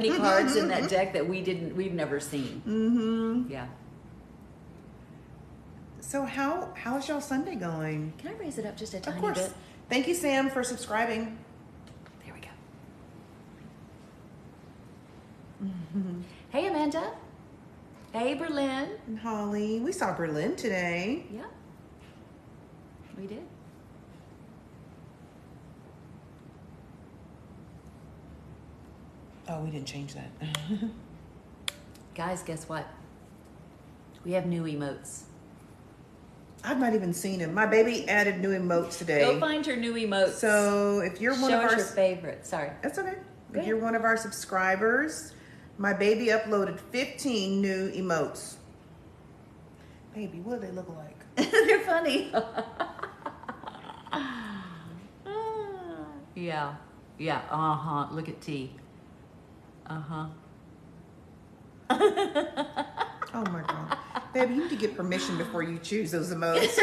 many cards in that deck that we've never seen. Mm-hmm. Yeah. So how's y'all Sunday going? Can I raise it up just a tiny Of course. bit? Thank you, Sam, for subscribing. There we go. Hey, Amanda. Hey, Berlin. And Holly, we saw Berlin today. Yeah, we did. Oh, we didn't change that. Guys, guess what? We have new emotes. I've not even seen him. My baby added new emotes today. Go find your new emotes. So if you're one Show of us our your favorite. Sorry. That's okay. Go If you're one of our subscribers, my baby uploaded 15 new emotes. Baby, what do they look like? They're funny. Yeah. Yeah. Uh-huh. Look at T. Uh-huh. Oh my God. Baby, you need to get permission before you choose those emotes.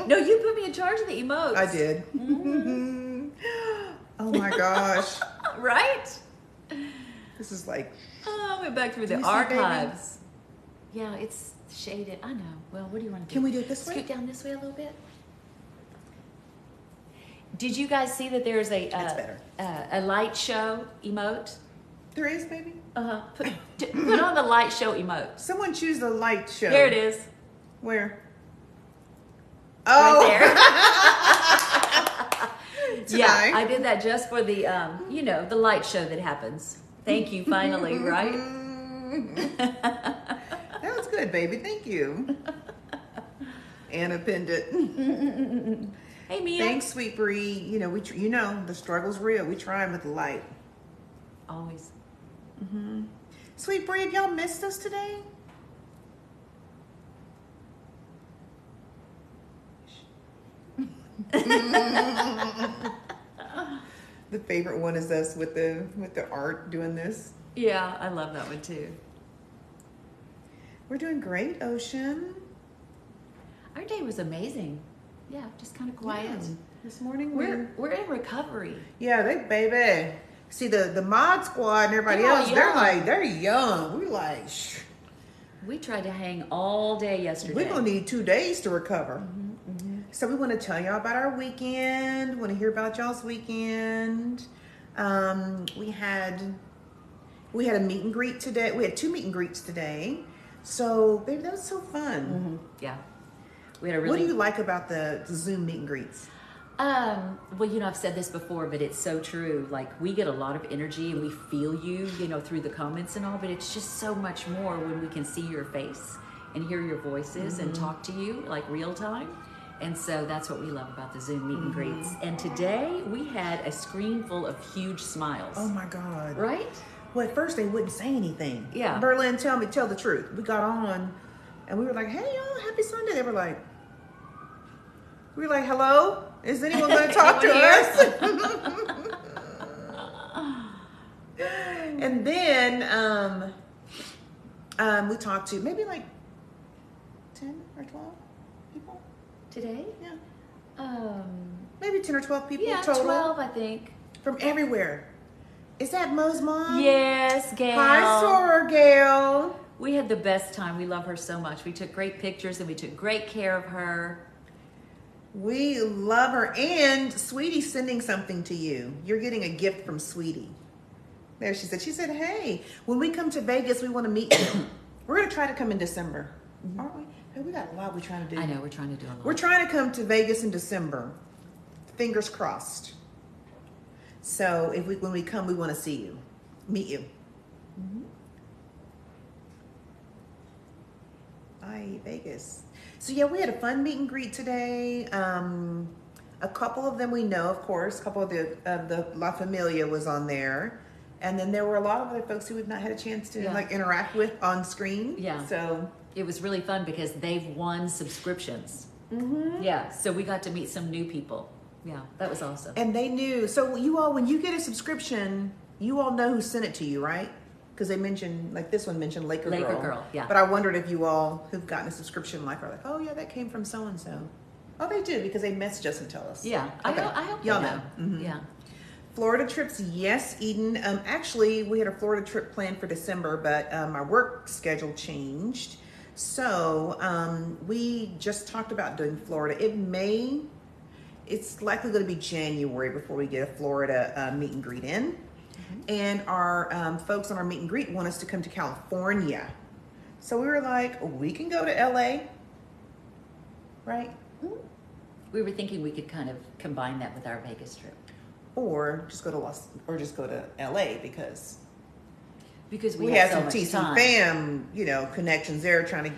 No, you put me in charge of the emotes. I did. Oh my gosh. Right? This is like... Oh, I went back through Do the you see, archives. Yeah, it's shaded. I know. Well, what do you want to do? Can we do it this way? Scoot down this way a little bit. Did you guys see that there's a That's better. A light show emote? There is, baby. Uh-huh. Put on the light show emote. Someone choose the light show. There it is. Where? Oh. Right there. Tonight. Yeah, I did that just for the, you know, the light show that happens. Thank you, finally, right? That was good, baby. Thank you. Anna pinned it. Hey, Mia. Thanks, Sweet Bree. You know, you know the struggle's real. We trying with the light. Always. Sweet Bree, have y'all missed us today? The favorite one is us with the art doing this. Yeah, I love that one too. We're doing great, Ocean. Our day was amazing. Yeah, just kind of quiet. Yeah. This morning We're in recovery. yeah, they baby. See the mod squad and everybody They're all else, they're young. like they're young. We're like, shh. We tried to hang all day yesterday. We're gonna need 2 days to recover. So we want to tell y'all about our weekend. We want to hear about y'all's weekend. We had a meet and greet today. We had 2 meet and greets today. So baby, that was so fun. Yeah. We had a really What do you like about the Zoom meet and greets? well, you know, I've said this before, but it's so true. Like, we get a lot of energy and we feel you, you know, through the comments and all, but it's just so much more when we can see your face and hear your voices and talk to you like real time. And so that's what we love about the Zoom meet and greets. And today we had a screen full of huge smiles. Oh my God. Right? Well, at first they wouldn't say anything. Yeah. Berlin, tell the truth. We got on and we were like, hey y'all, happy Sunday. They were like, hello? Is anyone going to talk to us? And then we talked to maybe like 10 or 12 people. Today? Yeah. Maybe 10 or 12 people Yeah, total. 12, I think. From everywhere. Is that Mo's mom? Yes, Gail. Hi, Soror Gail. We had the best time. We love her so much. We took great pictures and we took great care of her. We love her. And Sweetie's sending something to you. You're getting a gift from Sweetie. There she said. She said, hey, when we come to Vegas, we want to meet you. We're going to try to come in December. Aren't we? Hey, we got a lot we're trying to do. I know, we're trying to do a lot. We're trying to come to Vegas in December. Fingers crossed. So when we come, we want to see you, meet you. Hi, Vegas. So yeah, we had a fun meet and greet today. A couple of them we know, of course. A couple of the La Familia was on there. And then there were a lot of other folks who we've not had a chance to like interact with on screen. Yeah. So it was really fun because they've won subscriptions. Yeah, so we got to meet some new people. Yeah, that was awesome. And they knew. So you all, when you get a subscription, you all know who sent it to you, right? Because they mentioned, like this one mentioned Laker Girl. Yeah. But I wondered if you all who've gotten a subscription like are like, oh yeah, that came from so-and-so. Oh, they do because they message us and tell us. Yeah, Okay. I hope y'all they know. Yeah. Florida trips, yes, Eden. Actually, we had a Florida trip planned for December, but our work schedule changed. So we just talked about doing Florida. It's likely going to be January before we get a Florida meet and greet in. Mm-hmm. And our folks on our meet and greet want us to come to California. So we were like, we can go to LA, right? We were thinking we could kind of combine that with our Vegas trip. Or just go to LA because we have so some much TCFAM, connections there, trying to,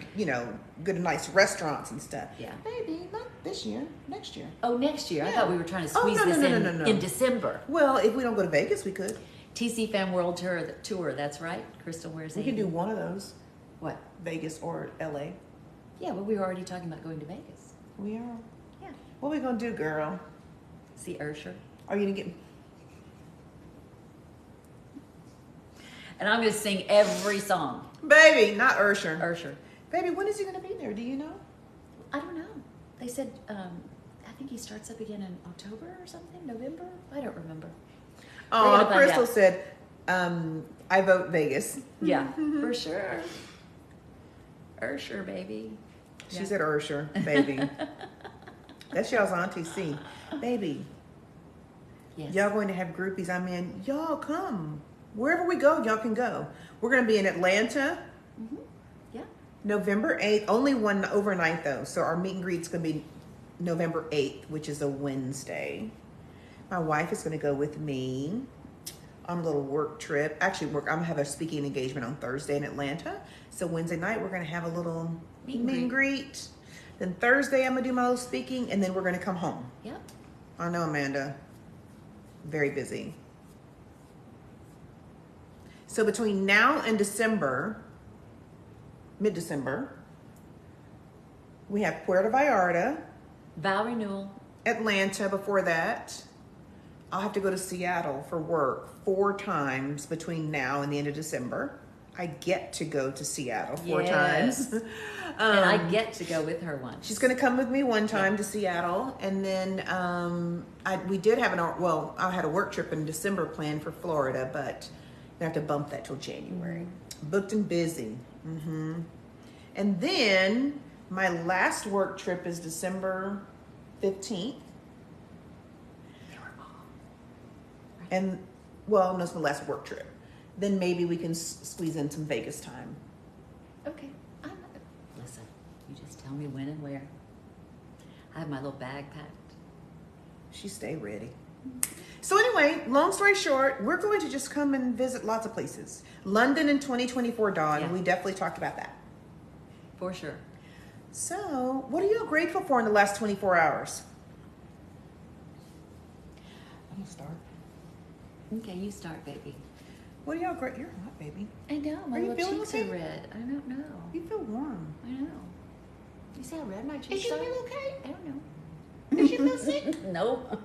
go to nice restaurants and stuff. Yeah. Maybe not this year, next year. Oh, next year. Yeah. I thought we were trying to squeeze in December. Well, if we don't go to Vegas, we could. TCFAM World Tour, that's right. Crystal, where's it? We can do one of those. What? Vegas or LA. Yeah, but we were already talking about going to Vegas. We are. Yeah. What are we going to do, girl? See Ursher. Are you going to get... And I'm going to sing every song. Baby, not Ursher. Ursher. Baby, when is he going to be there? Do you know? I don't know. They said, I think he starts up again in October or something, November? I don't remember. Oh, Crystal said, I vote Vegas. Yeah, for sure. Ursher, baby. She said Ursher, baby. That's y'all's auntie C. Baby. Yes. Y'all going to have groupies. I mean, y'all come. Wherever we go, y'all can go. We're going to be in Atlanta. Mm-hmm. Yeah. November 8th. Only one overnight, though. So our meet and greet's going to be November 8th, which is a Wednesday. My wife is going to go with me on a little work trip. Actually, I'm going to have a speaking engagement on Thursday in Atlanta. So Wednesday night, we're going to have a little meet and greet. Then Thursday, I'm going to do my little speaking, and then we're going to come home. Yep. I know, Amanda. Very busy. So between now and December, mid-December, we have Puerto Vallarta. Vow renewal. Atlanta before that. I'll have to go to Seattle for work 4 times between now and the end of December. I get to go to Seattle 4 times. And I get to go with her once. She's going to come with me one time to Seattle. And then I had a work trip in December planned for Florida, but I have to bump that till January. Mm-hmm. Booked and busy. Mm-hmm. And then my last work trip is December 15th. And, no, it's my last work trip. Then maybe we can squeeze in some Vegas time. Okay. Listen, you just tell me when and where. I have my little bag packed. She stay ready. So anyway, long story short, we're going to just come and visit lots of places. London in 2024, Dawn. Yeah. We definitely talked about that. For sure. So, what are you grateful for in the last 24 hours? I'm going to start. Okay, you start, baby. What are y'all grateful? You're hot, baby. I know. My little cheeks are red. I don't know. You feel warm. I know. You see how red my cheeks are? Is you feel okay? I don't know. Is you feel sick? No.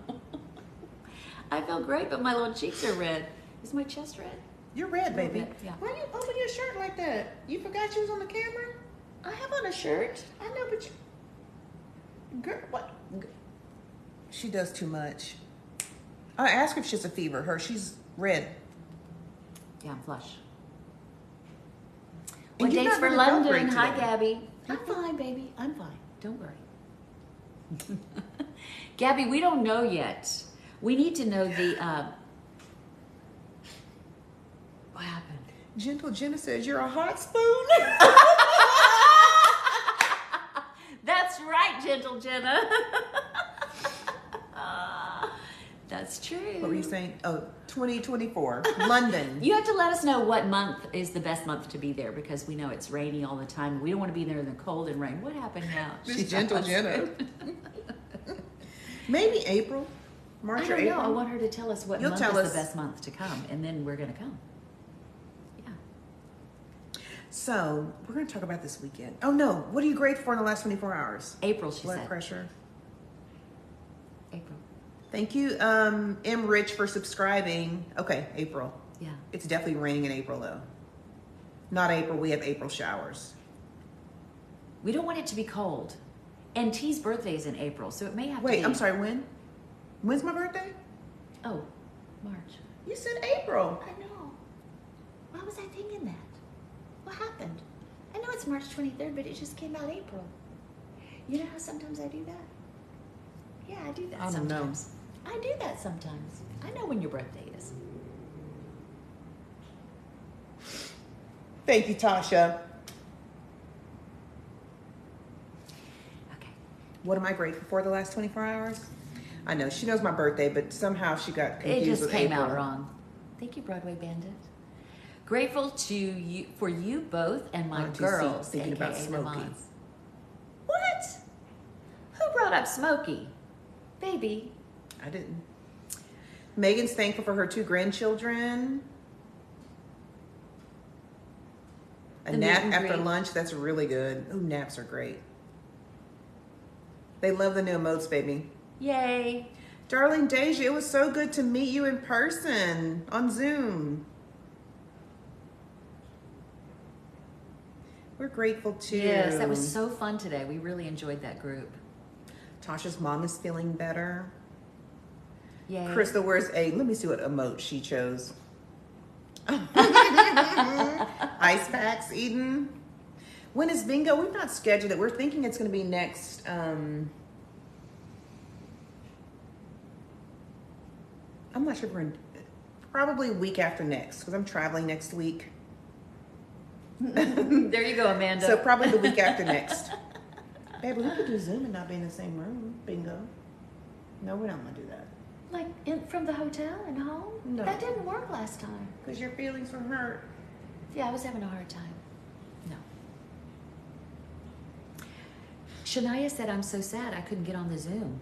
I feel great, but my little cheeks are red. Is my chest red? You're red, baby. Bit, yeah. Why you open your shirt like that? You forgot you was on the camera? I have on a shirt. I know, but girl, what? She does too much. I asked her if she has a fever. She's red. Yeah, I'm flush. And What dates for London? Hi, today. Gabby. I'm fine, baby. I'm fine. Don't worry. Gabby, we don't know yet. We need to know the, what happened? Gentle Jenna says, you're a hot spoon. That's right, Gentle Jenna. That's true. What were you saying? Oh, 2024, London. You have to let us know what month is the best month to be there because we know it's rainy all the time. We don't want to be there in the cold and rain. What happened now? She's Gentle Jenna. Maybe April, March or April. I don't know. I want her to tell us what month is the best month to come, and then we're going to come. Yeah. So we're going to talk about this weekend. Oh no! What are you grateful for in the last 24 hours? April, she said. Blood pressure. April. Thank you, M. Rich, for subscribing. Okay, April. Yeah. It's definitely raining in April, though. Not April. We have April showers. We don't want it to be cold. And T's birthday is in April, so it may have to be... Wait, I'm sorry, when? When's my birthday? Oh, March. You said April. I know. Why was I thinking that? What happened? I know it's March 23rd, but it just came out April. You know how sometimes I do that? Yeah, I do that I don't know. sometimes. I do that sometimes. I know when your birthday is. Thank you, Tasha. Okay. What am I grateful for the last 24 hours? I know she knows my birthday, but somehow she got confused It just with came April. out wrong. Thank you, Broadway Bandit. Grateful to you for you both and my Aren't you girls, thinking aka about the Smokey? moms. What? Who brought up Smokey? Baby. I didn't. Megan's thankful for her 2 grandchildren. A The nap meet and after greet. lunch, that's really good. Ooh, naps are great. They love the new emotes, baby. Yay. Darling Deja, it was so good to meet you in person on Zoom. We're grateful too. Yes, that was so fun today. We really enjoyed that group. Tasha's mom is feeling better. Yay. Crystal, where's A? Let me see what emote she chose. Ice packs, Eden. When is bingo? We've not scheduled it. We're thinking it's going to be next. I'm not sure if we're in. Probably week after next because I'm traveling next week. There you go, Amanda. So probably the week after next. Baby, we could do Zoom and not be in the same room. Bingo. No, we don't want to do that. Like from the hotel and home? No. That didn't work last time. Because your feelings were hurt. Yeah, I was having a hard time. No. Shania said, I'm so sad I couldn't get on the Zoom.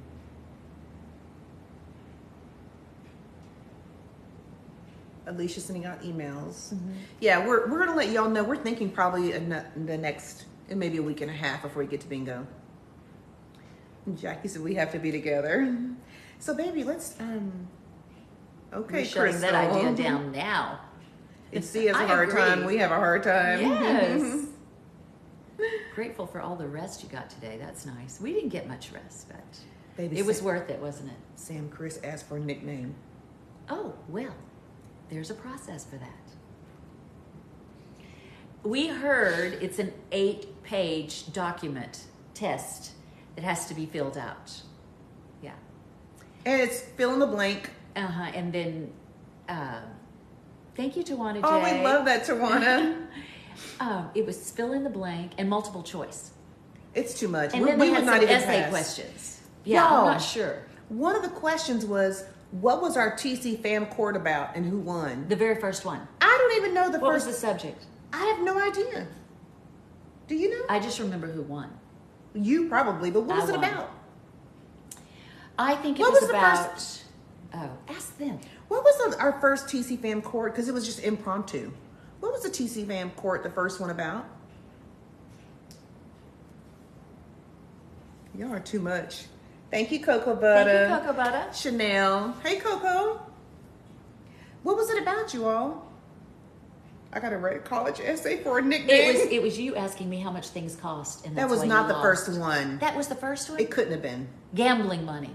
Alicia's sending out emails. Yeah, we're going to let y'all know. We're thinking probably in the next, maybe a week and a half before we get to bingo. And Jackie said we have to be together. So, baby, let's, okay, We're shutting Crystal. that idea down now. If C has I a hard agree. time, we have a hard time. Yes. Grateful for all the rest you got today. That's nice. We didn't get much rest, but Baby, it was worth it, wasn't it? Sam Chris asked for a nickname. Oh, well, there's a process for that. We heard it's an 8-page document test that has to be filled out. Yeah. And it's fill in the blank. Uh-huh. And then, thank you, Tawana J. Oh, we love that, Tawana. It was fill in the blank and multiple choice. It's too much. And then they had would some even essay pass. questions. Yeah, I'm Y'all, not sure. One of the questions was, what was our TCFAM court about and who won? The very first one. I don't even know the What first. was the subject? I have no idea. Do you know? I just remember who won. You probably, but what was I it won. about? I think it What was was the about. first- Oh, ask them. What was our first TCFAM court? Because it was just impromptu. What was the TCFAM court, the first one about? Y'all are too much. Thank you, Cocoa Butter. Thank you, Cocoa Butter. Chanel. Hey, Coco. What was it about, you all? I got to write a college essay for a nickname. It was you asking me how much things cost, and That that's was why not you the lost. first one. That was the first one. It couldn't have been. Gambling money.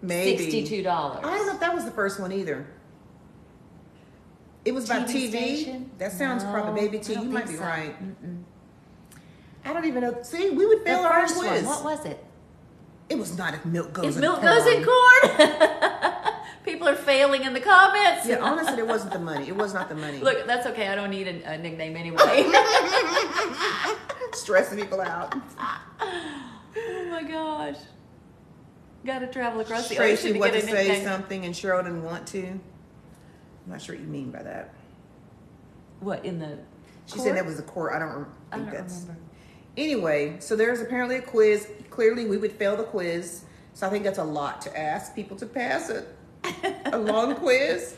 Maybe. $62. I don't know if that was the first one either. It was about TV. station? That sounds No, probably maybe I T. don't You might think be so. right. Mm-mm. I don't even know. See, we would fail The our own first quiz. one. What was it? It was not if milk goes If in milk corn. goes in corn. People are failing in the comments. Yeah, honestly, it wasn't the money. It was not the money. Look, that's okay. I don't need a nickname anyway. Stressing people out. Oh my gosh. Got to travel across the Tracy ocean to wanted get to a say nickname. something and Cheryl didn't want to. I'm not sure what you mean by that. What, in the She court? said that was the court. I don't I think don't that's. remember. Anyway, so there's apparently a quiz. Clearly, we would fail the quiz. So I think that's a lot to ask people to pass it. A long quiz.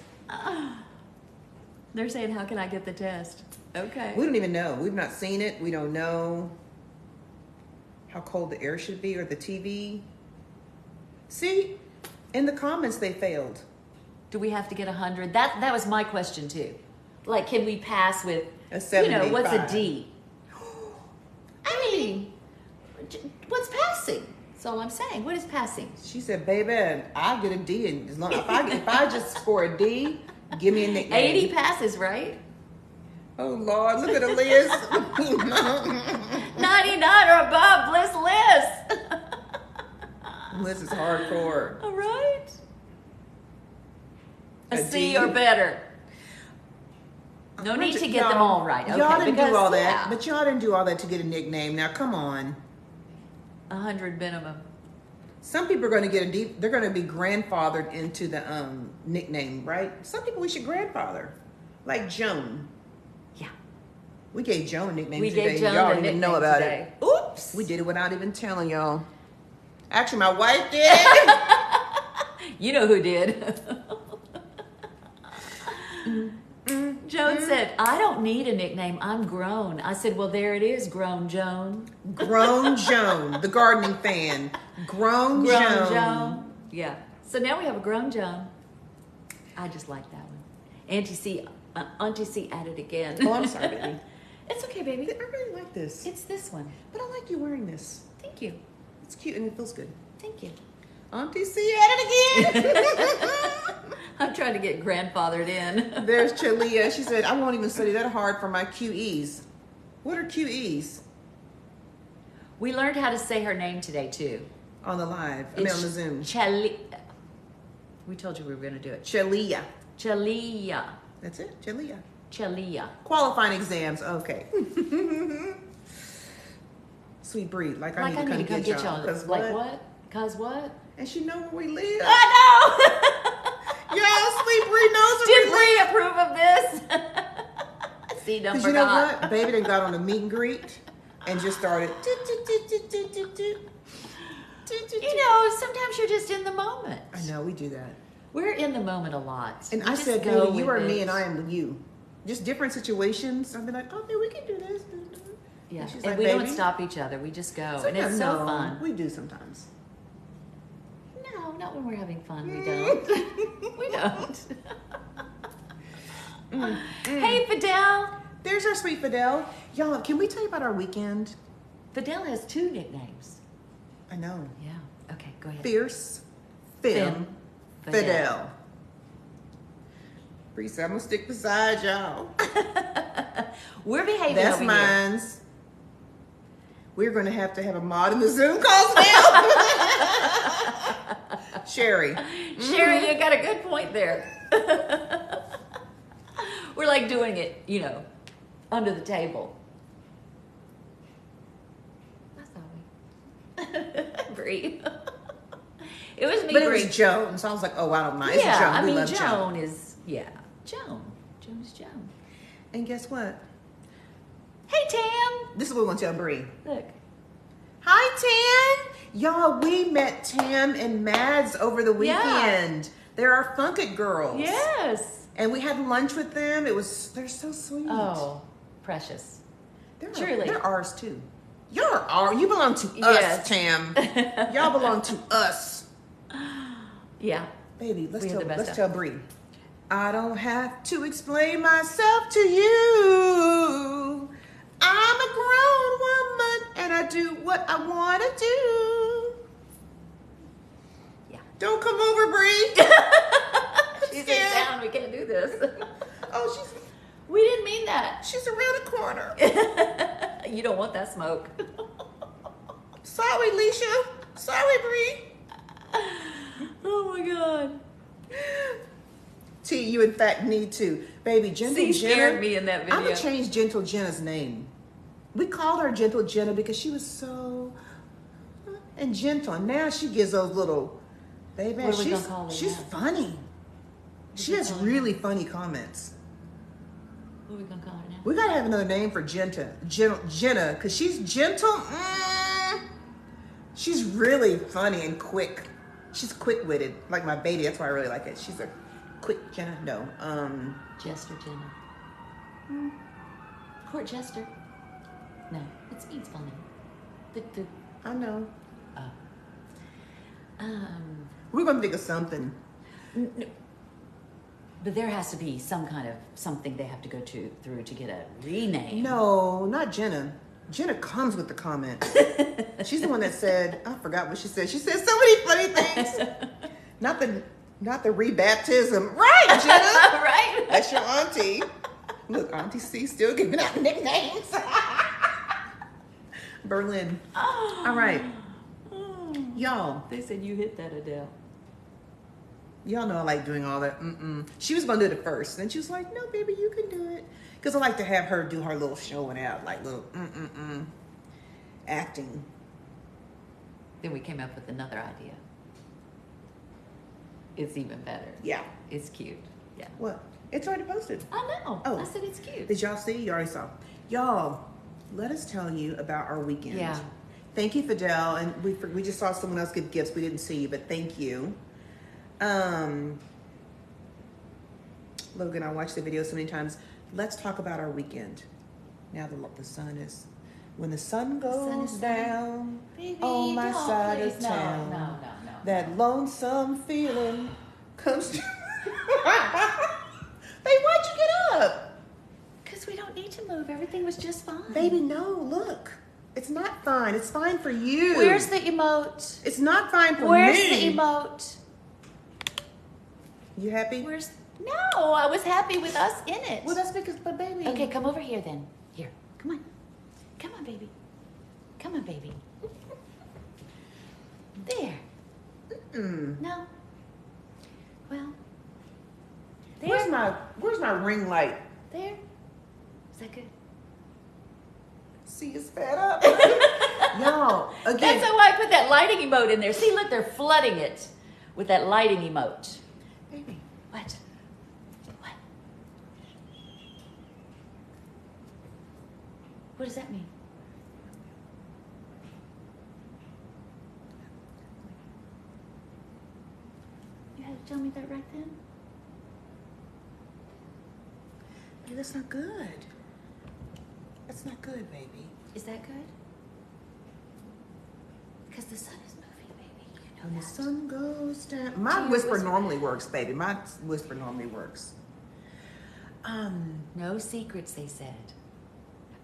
They're saying, how can I get the test? Okay. We don't even know. We've not seen it. We don't know how cold the air should be or the TV. See, in the comments they failed. Do we have to get 100? That was my question too. Like, can we pass with, A what's a 75. D? I mean, what's passing? That's all I'm saying. What is passing? She said, baby, I'll get a D. And as long, if I just score a D, give me a nickname. 80 passes, right? Oh, Lord, look at the list. 99 or above, Bliss Liz. Liz is hardcore. All right. A A C D. or better. No need to get them all right. Okay, Y'all didn't do all that, yeah, but y'all didn't do all that to get a nickname. Now, come on. 100 minimum. Some people are going to get a deep. They're going to be grandfathered into the nickname, right? Some people we should grandfather, like Joan. Yeah. We gave Joan a nickname We today. gave Joan Y'all a didn't even nickname know about today. it. Oops. We did it without even telling y'all. Actually, my wife did. You know who did. Joan said, I don't need a nickname. I'm grown. I said, well, there it is, grown Joan. Grown Joan, the gardening fan. Grown Joan. Yeah. So now we have a grown Joan. I just like that one. Auntie C added again. Oh, I'm sorry, baby. It's okay, baby. I really like this. It's this one. But I like you wearing this. Thank you. It's cute and it feels good. Thank you. Auntie C at it again. I'm trying to get grandfathered in. There's Chalia. She said, I won't even study that hard for my QEs. What are QEs? We learned how to say her name today, too. On the live. I mean, on the Zoom. We told you we were going to do it. Chalia. Chalia. That's it. Chalia. Chalia. Qualifying exams. Okay. Sweet Bree. Like I need to come get y'all. Cause like what? Cause what? And she know where we live. I know. Y'all, Sweet Bree knows where we live. Did Bree approve of this? See, don't Because you know forgot. what? Baby done got on a meet and greet and just started. You know, sometimes you're just in the moment. I know, we do that. We're in the moment a lot. And We I just said, go baby, you with are me it. and I am you. Just different situations. I'll be like, okay, we can do this. Yeah, she's and like, we don't "Baby." stop each other. We just go, and Sometimes it's so no, fun. We do sometimes. No, not when we're having fun. We don't. We don't. Hey, Fidel. There's our sweet Fidel. Y'all, can we tell you about our weekend? Fidel has 2 nicknames. I know. Yeah. Okay, go ahead. Fierce, Fem, Fidel. Bree said, I'm going to stick beside y'all. We're behaving That's over mine's. We're going to have a mod in the Zoom calls now. Sherry. Sherry, you got a good point there. We're like doing it, you know, under the table. That's how we. Bree. It was me, But it Bree. was Joan, so I was like, oh, I don't mind. It's Yeah, Joan. I We mean, love Joan is, Joan. Joan is Joan. And guess what? Hey, Tam. This is what we're going to tell Bree. Look. Hi, Tam. Y'all, we met Tam and Mads over the weekend. They're our Funkit girls. Yes. And we had lunch with them. They're so sweet. Oh, precious. Truly. They're ours too. You belong to Yes. us, Tam. Y'all belong to us. Yeah. Baby, We have the best let's stuff. tell Bree. I don't have to explain myself to you. I'm a grown woman and I do what I want to do. Yeah. Don't come over, Bree. She's in town. We can't do this. Oh, We didn't mean that. she's around the corner. You don't want that smoke. Sorry, Leisha. Sorry, Bree. Oh my God. T, you in fact need to. Baby, Gentle See, Jenna. scared me in that video. I'm going to change Gentle Jenna's name. We called her Gentle Jenna because she was so and gentle. And now she gives those little, baby, What are we gonna call her she's now? funny. She we has call her really funny comments. What are we gonna call her now? We got to have another name for Jenna, because she's gentle. She's really funny and quick. She's quick-witted, like my baby. That's why I really like it. She's a quick Jenna. No, Jester Jenna. Court Jester. No, it means funny. I know. We're gonna think of something. But there has to be some kind of something they have to go through to get a rename. No, not Jenna. Jenna comes with the comments. She's the one that said, I forgot what she said. She said so many funny things. Not the rebaptism. Right, Jenna. Right? That's your auntie. Look, Auntie C still giving out nicknames. Berlin. All right. Y'all. They said you hit that, Adele. Y'all know I like doing all that. She was going to do it first. And she was like, no, baby, you can do it. Because I like to have her do her little showing out, like little acting. Then we came up with another idea. It's even better. Yeah. It's cute. Yeah. What? It's already posted. I know. Oh. I said it's cute. Did y'all see? You already saw. Y'all, let us tell you about our weekend. Yeah. Thank you, Fidel. And we just saw someone else give gifts. We didn't see you, but thank you. Logan, I watched the video so many times. Let's talk about our weekend. Now the sun is, when the sun goes down Baby, on my don't, side please. of town, No. that lonesome feeling comes to. Hey, why'd you get up? Because we don't need to move. Everything was just fine. Baby, no, look. It's not fine. It's fine for you. Where's the emote? It's not fine for Where's me. the emote? You happy? No, I was happy with us in it. Well, that's because, but baby. Okay, come over here then. Here, come on. Come on, baby. Come on, baby. There. No. Well. There. Where's my ring light? There. Is that good? See, it's fed up. Y'all, again. That's why I put that lighting emote in there. See, look, they're flooding it with that lighting emote. Baby. What? What? What does that mean? You had to tell me that right then? Baby, that's not good. That's not good, baby. Is that good? Because the sun is moving, baby. You know When the that. sun goes down. Do My you whisper whisper? normally works, baby. My whisper normally works. No secrets, they said.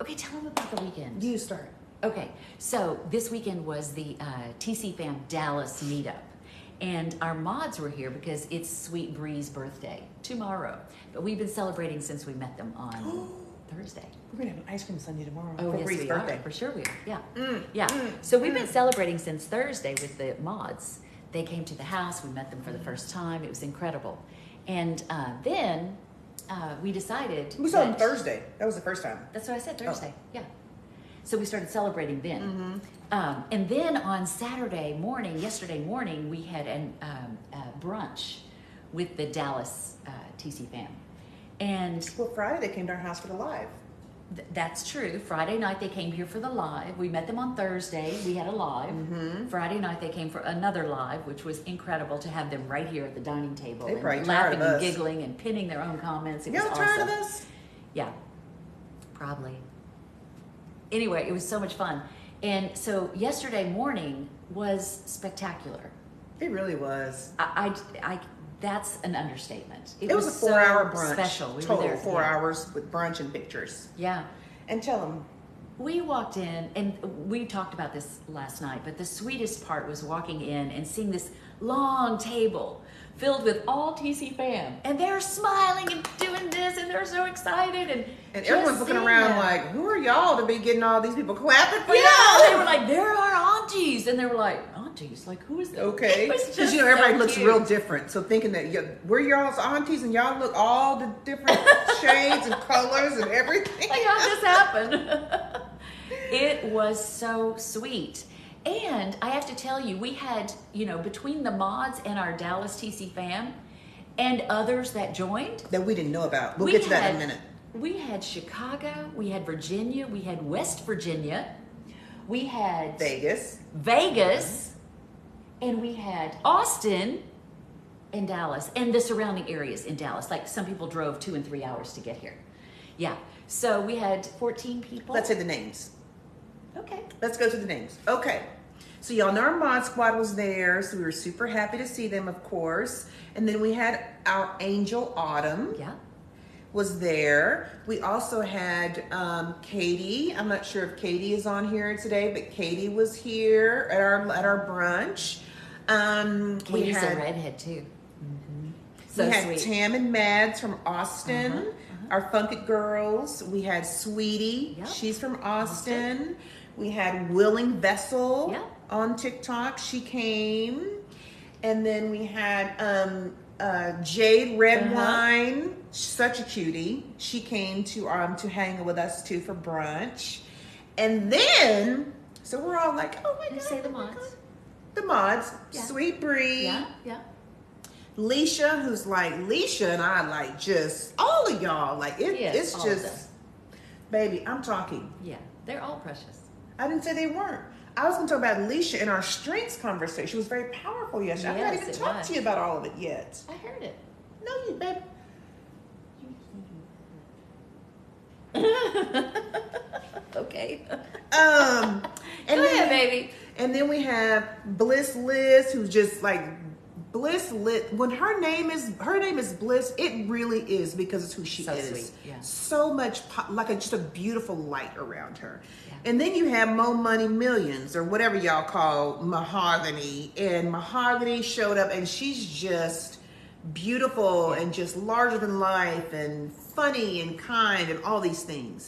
Okay, tell them about the weekend. You start. Okay, so this weekend was the TCFAM Dallas meetup. And our mods were here because it's Sweet Bree's birthday tomorrow. But we've been celebrating since we met them on Thursday. We're going to have an ice cream sundae tomorrow. Oh, for yes, Bree's we birthday. are. For sure we are. Yeah. So we've been celebrating since Thursday with the mods. They came to the house. We met them for the first time. It was incredible. And then we decided. We saw them that- Thursday. That was the first time. That's what I said, Thursday. Yeah. So we started celebrating then. And then on yesterday morning, we had a brunch with the Dallas TCFAM. And Well, Friday they came to our house for the live. that's true. Friday night they came here for the live. We met them on Thursday. We had a live. Friday night they came for another live, which was incredible to have them right here at the dining table. They probably and tired laughing of and us. giggling and pinning their own comments. It was Y'all awesome. tired of us? Yeah, probably. Anyway, it was so much fun. And so yesterday morning was spectacular. It really was. That's an understatement. It was a so 4-hour brunch. special. We Total were there 4 hours with brunch and pictures. Yeah. And tell them. We walked in, and we talked about this last night, but the sweetest part was walking in and seeing this long table filled with all TCFAM. And they're smiling and doing this, and they're so excited. And And everyone's looking around like, who are y'all to be getting all these people clapping for yeah, y'all? they were like, they're our aunties. And they were like, aunties? Like, who is that? Okay. It was Because, just everybody so looks cute. real different. So thinking that we're y'all's aunties and y'all look all the different shades and colors and everything. Like, how'd this happen? It was so sweet. And I have to tell you, we had, between the mods and our Dallas TCFAM and others that joined. That we didn't know about. We'll we get to that in a had- minute. We had Chicago, we had Virginia, we had West Virginia, we had Vegas, and we had Austin and Dallas, and the surrounding areas in Dallas. Like, some people drove 2 and 3 hours to get here. Yeah. So we had 14 people. Let's say the names. Okay. Let's go to the names. Okay. So y'all know our mod squad was there, so we were super happy to see them, of course. And then we had our Angel Autumn. Yeah. was there. We also had Katie. I'm not sure if Katie is on here today, but Katie was here at our brunch. Katie's a redhead too. So we had sweet. Tam and Mads from Austin, our Funk It girls. We had Sweetie, Yep. she's from Austin. We had Willing Vessel Yep. on TikTok, she came. And then we had Jade Redwine, such a cutie. She came to hang with us too for brunch. And then, so we're all like, oh my God. Say the oh my mods. God. The mods, Yeah. Sweet Bree. Yeah. Leisha, who's like Leisha and I like just all of y'all like Yes, it's all of just them. baby. I'm talking. Yeah, they're all precious. I didn't say they weren't. I was going to talk about Leisha in our strengths conversation. It was very powerful yesterday. I Yes, haven't even it talked was. to you about all of it yet. I heard it. No, you babe. Okay. And Go ahead, baby. And then we have Bliss Liz, who's just like Bliss Lit. When her name is Bliss, it really is because it's who she So is. sweet, yeah. So much just a beautiful light around her. Yeah. And then you have Mo Money Millions or whatever y'all call Mahogany, and Mahogany showed up, and she's just beautiful and just larger than life and funny and kind and all these things.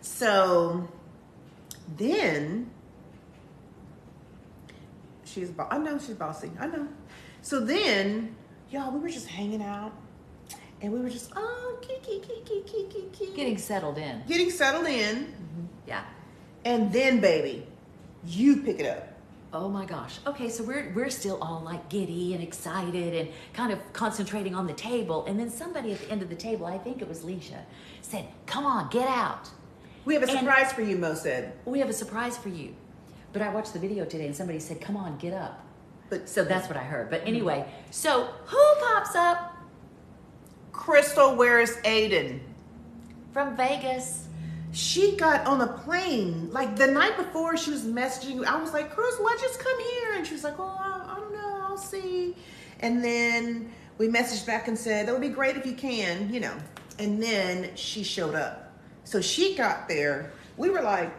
So then I know she's bossy. I know. So then, y'all, we were just hanging out, and we were just kiki. Getting settled in. Getting settled in, Yeah. and then, baby, you pick it up. Oh my gosh. Okay, so we're still all like giddy and excited and kind of concentrating on the table, and then somebody at the end of the table, I think it was Leisha, said, "Come on, get out. We have a And- surprise for you," Mo said. We have a surprise for you." But I watched the video today, and somebody said, "Come on, get up." But So that's what I heard. But anyway, so who pops up Crystal, where's Aiden? from Vegas? She got on a plane like the night before. She was messaging. I was like, "Crystal, I just come here," and she was like, "Oh, I don't know. I'll see." And then we messaged back and said, "That would be great if you can, you know." And then she showed up. So she got there. We were like,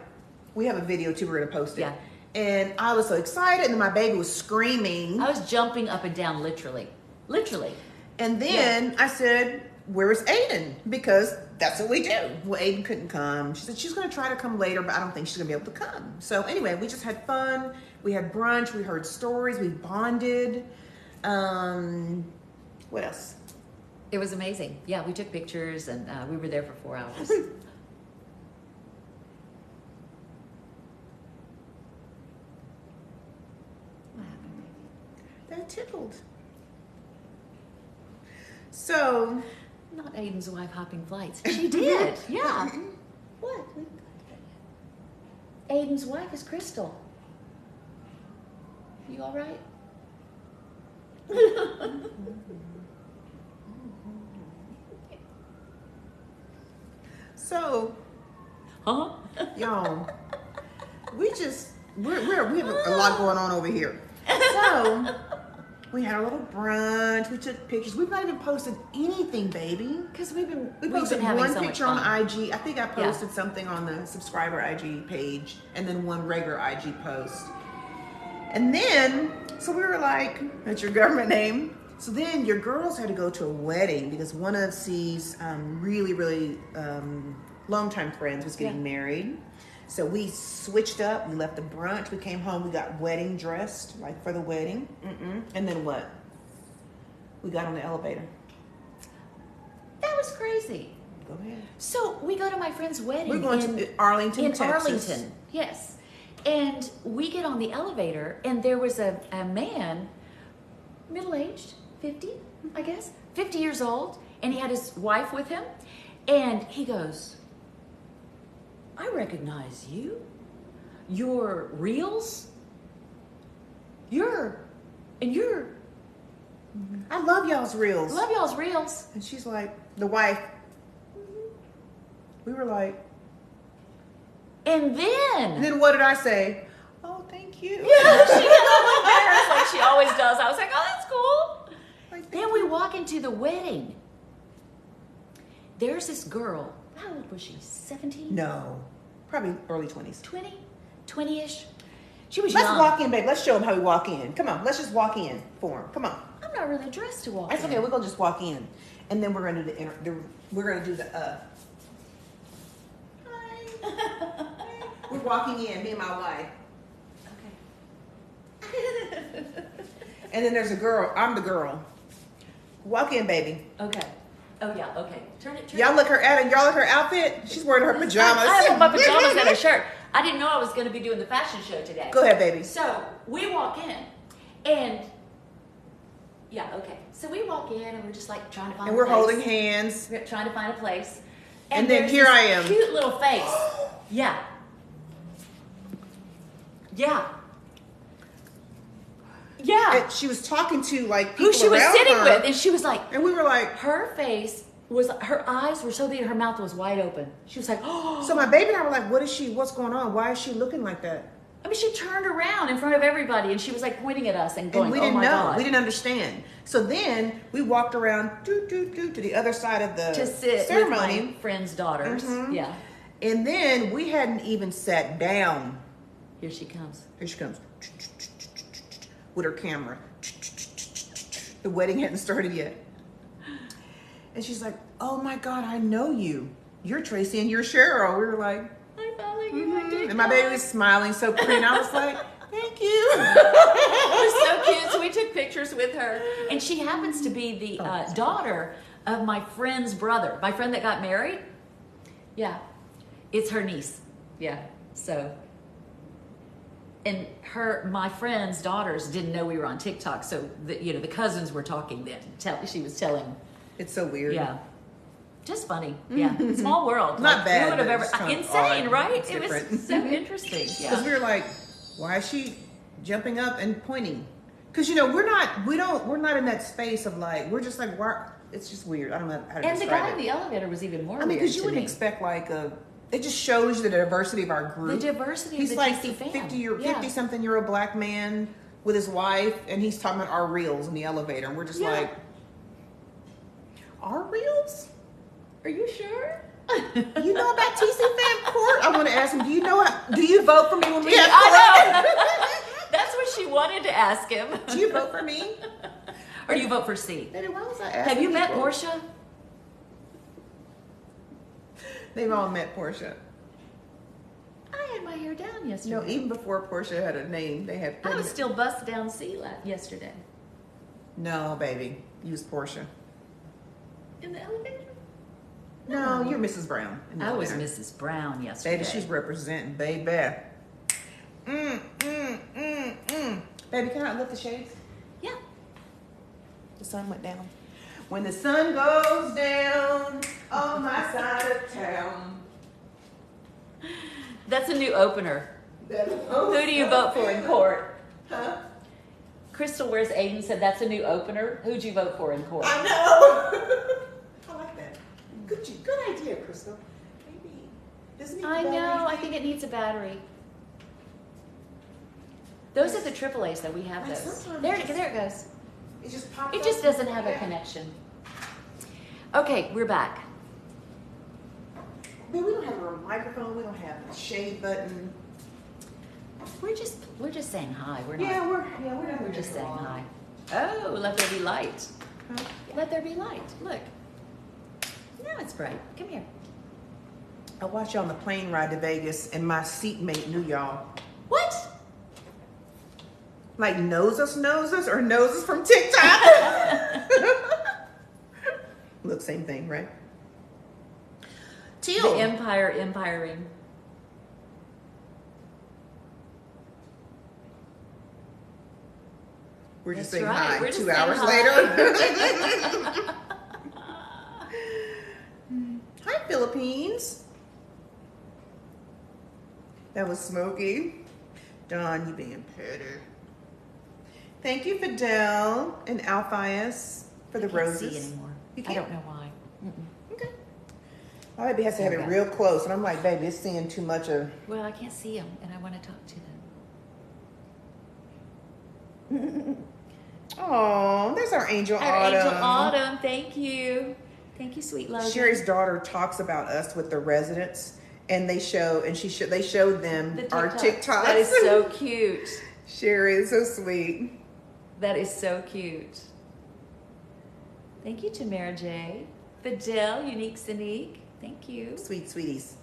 we have a video too. We're gonna post it. Yeah. And I was so excited, and then my baby was screaming. I was jumping up and down, literally. And then I said, "Where is Aiden?" Because that's what we do. Well, Aiden couldn't come. She said she's going to try to come later, but I don't think she's going to be able to come. So anyway, we just had fun. We had brunch. We heard stories. We bonded. What else? It was amazing. Yeah, we took pictures, and we were there for 4 hours. What happened, baby? That tickled. So, Not Aiden's wife hopping flights. She did. Yeah. what? Aiden's wife is Crystal. You all right? So, Huh? y'all, we have a lot going on over here. So, we had a little brunch. We took pictures. We've not even posted anything, baby. Because we We posted posted having one so much picture on fun. IG. I think I posted something on the subscriber IG page, and then one regular IG post. And then, so we were like, "That's your government name." So then your girls had to go to a wedding because one of C's really longtime friends was getting married. So we switched up. We left the brunch. We came home. We got wedding dressed, like for the wedding. And then what? We got on the elevator. That was crazy. Go ahead. So we go to my friend's wedding. We're going to Arlington, in Texas. Arlington, yes. And we get on the elevator, and there was a man, middle-aged, 50, I guess, 50 years old, and he had his wife with him, and he goes, "I recognize you. You're Reels? You're I love y'all's reels. love y'all's Reels." And she's like, the wife. We were like, And and then what did I say? "Oh, thank you." yeah, she got all embarrassed like she always does. I was like, "Oh, that's cool." Like, Then we walk into the wedding. there's this girl. How old was she? 17? No, probably early 20s. 20? 20-ish? She was Let's young. walk in, babe. Let's show them how we walk in. Come on, let's just walk in for them. Come on. I'm not really dressed to walk That's in. okay. We're gonna just walk in, and then we're gonna do we're gonna do the Hi. We're walking in, me and my wife. Okay. And then there's a girl. I'm the girl. Walk in, baby. Okay. Oh yeah. Okay. Turn it. Y'all look her outfit. She's wearing her pajamas. I have on my pajamas and a shirt. I didn't know I was going to be doing the fashion show today. Go ahead, baby. So we walk in, and yeah, okay. So we walk in, and we're just like trying to find. And we're a place. holding hands. We're trying to find a place. And then there's here this I am. Cute little face. Yeah. Yeah. Yeah. And she was talking to like people Who she was around sitting her, with, and she was like, and we were like, her face was, her eyes were so big, her mouth was wide open. She was like, oh. so my baby and I were like, what's going on? Why is she looking like that? I mean, she turned around in front of everybody, and she was like pointing at us and going, And we oh didn't my know. God. We didn't understand. So then we walked around to the other side of the To sit ceremony. with my friend's daughters. Mhm. Yeah. And then we hadn't even sat down. Here she comes. Here she comes with her camera. The wedding hadn't started yet. And she's like, oh my God, I know you. You're Tracy and you're Cheryl. We were like, I follow you on TikTok. and my baby was smiling so pretty. And I was like, thank you. It was so cute. So we took pictures with her. And she happens to be the daughter of my friend's brother. My friend that got married. Yeah. It's her niece. Yeah. So. And my friend's daughters didn't know we were on TikTok. So, the cousins were talking then. She was telling. It's so weird. Yeah. Just funny. Yeah. Small world. Not bad, Who would have but ever. it's kind of Insane, odd. right? It's It was different. so interesting. Because Yeah. we were like, why is she jumping up and pointing? Because we're not in that space of like, we're just like, why? It's just weird. I don't know how to And the describe guy it. in the elevator was even more I mean, weird because you to wouldn't me. expect like it just shows you the diversity of our group. The diversity He's of the like TCFAM. 50-something-year-old black man with his wife, and he's talking about our reels in the elevator, and we're just Yeah. like, our reels? Are you sure? You know about TCFAM court? I want to ask him. Do you vote for me when we have court? I know. That's what she wanted to ask him. Do you vote for me? Or do you vote for C? Baby, why was I asking Have you met people? Portia? They've all met Portia. I had my hair down yesterday. No, even before Portia had a name, they had. I was still bust down C yesterday. No, baby, use Portia. In the elevator? No, you're Mrs. Brown. in the I was elevator. Mrs. Brown yesterday. Baby, she's representing, baby. Baby, can I lift the shades? Yeah. The sun went down. When the sun goes down on my side of town. That's a new opener. Who do you vote for in court? Huh? Crystal Wears Aiden said that's a new opener. Who'd you vote for in court? I know. I like that. Good idea, Crystal. Maybe. Doesn't it I need know. batteries, I baby? think it needs a battery. Those are the AAA's that we have. Like Those. sometimes There it it goes. It just popped It up. just doesn't have a Yeah. connection. Okay, we're back. Man, we don't have a microphone. We don't have a shade button. We're just saying hi. We're not. We're Just saying hi. Oh, let there be light. Huh? Let there be light. Look. Now it's bright. Come here. I watched y'all on the plane ride to Vegas, and my seatmate knew y'all. What? Like knows us, or knows us from TikTok. Look, same thing, right? Teal. The empiring. We're just That's saying right. hi. We're just 2 saying hours hi. later. Hi, Philippines. That was Smokey. Don, you being petty. Thank you, Fidel and Alphias, for the I can't roses. see anymore. You I can't? don't know why. Okay. My baby has to have it Okay. real close, and I'm like, baby, it's seeing too much of. Well, I can't see them, and I want to talk to them. Oh, there's our Angel Our Autumn. Angel Autumn, thank you. Thank you, sweet Logan. Sherry's daughter talks about us with the residents, and they showed them our TikToks. That is so cute. Sherry is so sweet. That is so cute. Thank you, Tamara J. Fidel, Unique Sanique. Thank you. Sweet sweeties.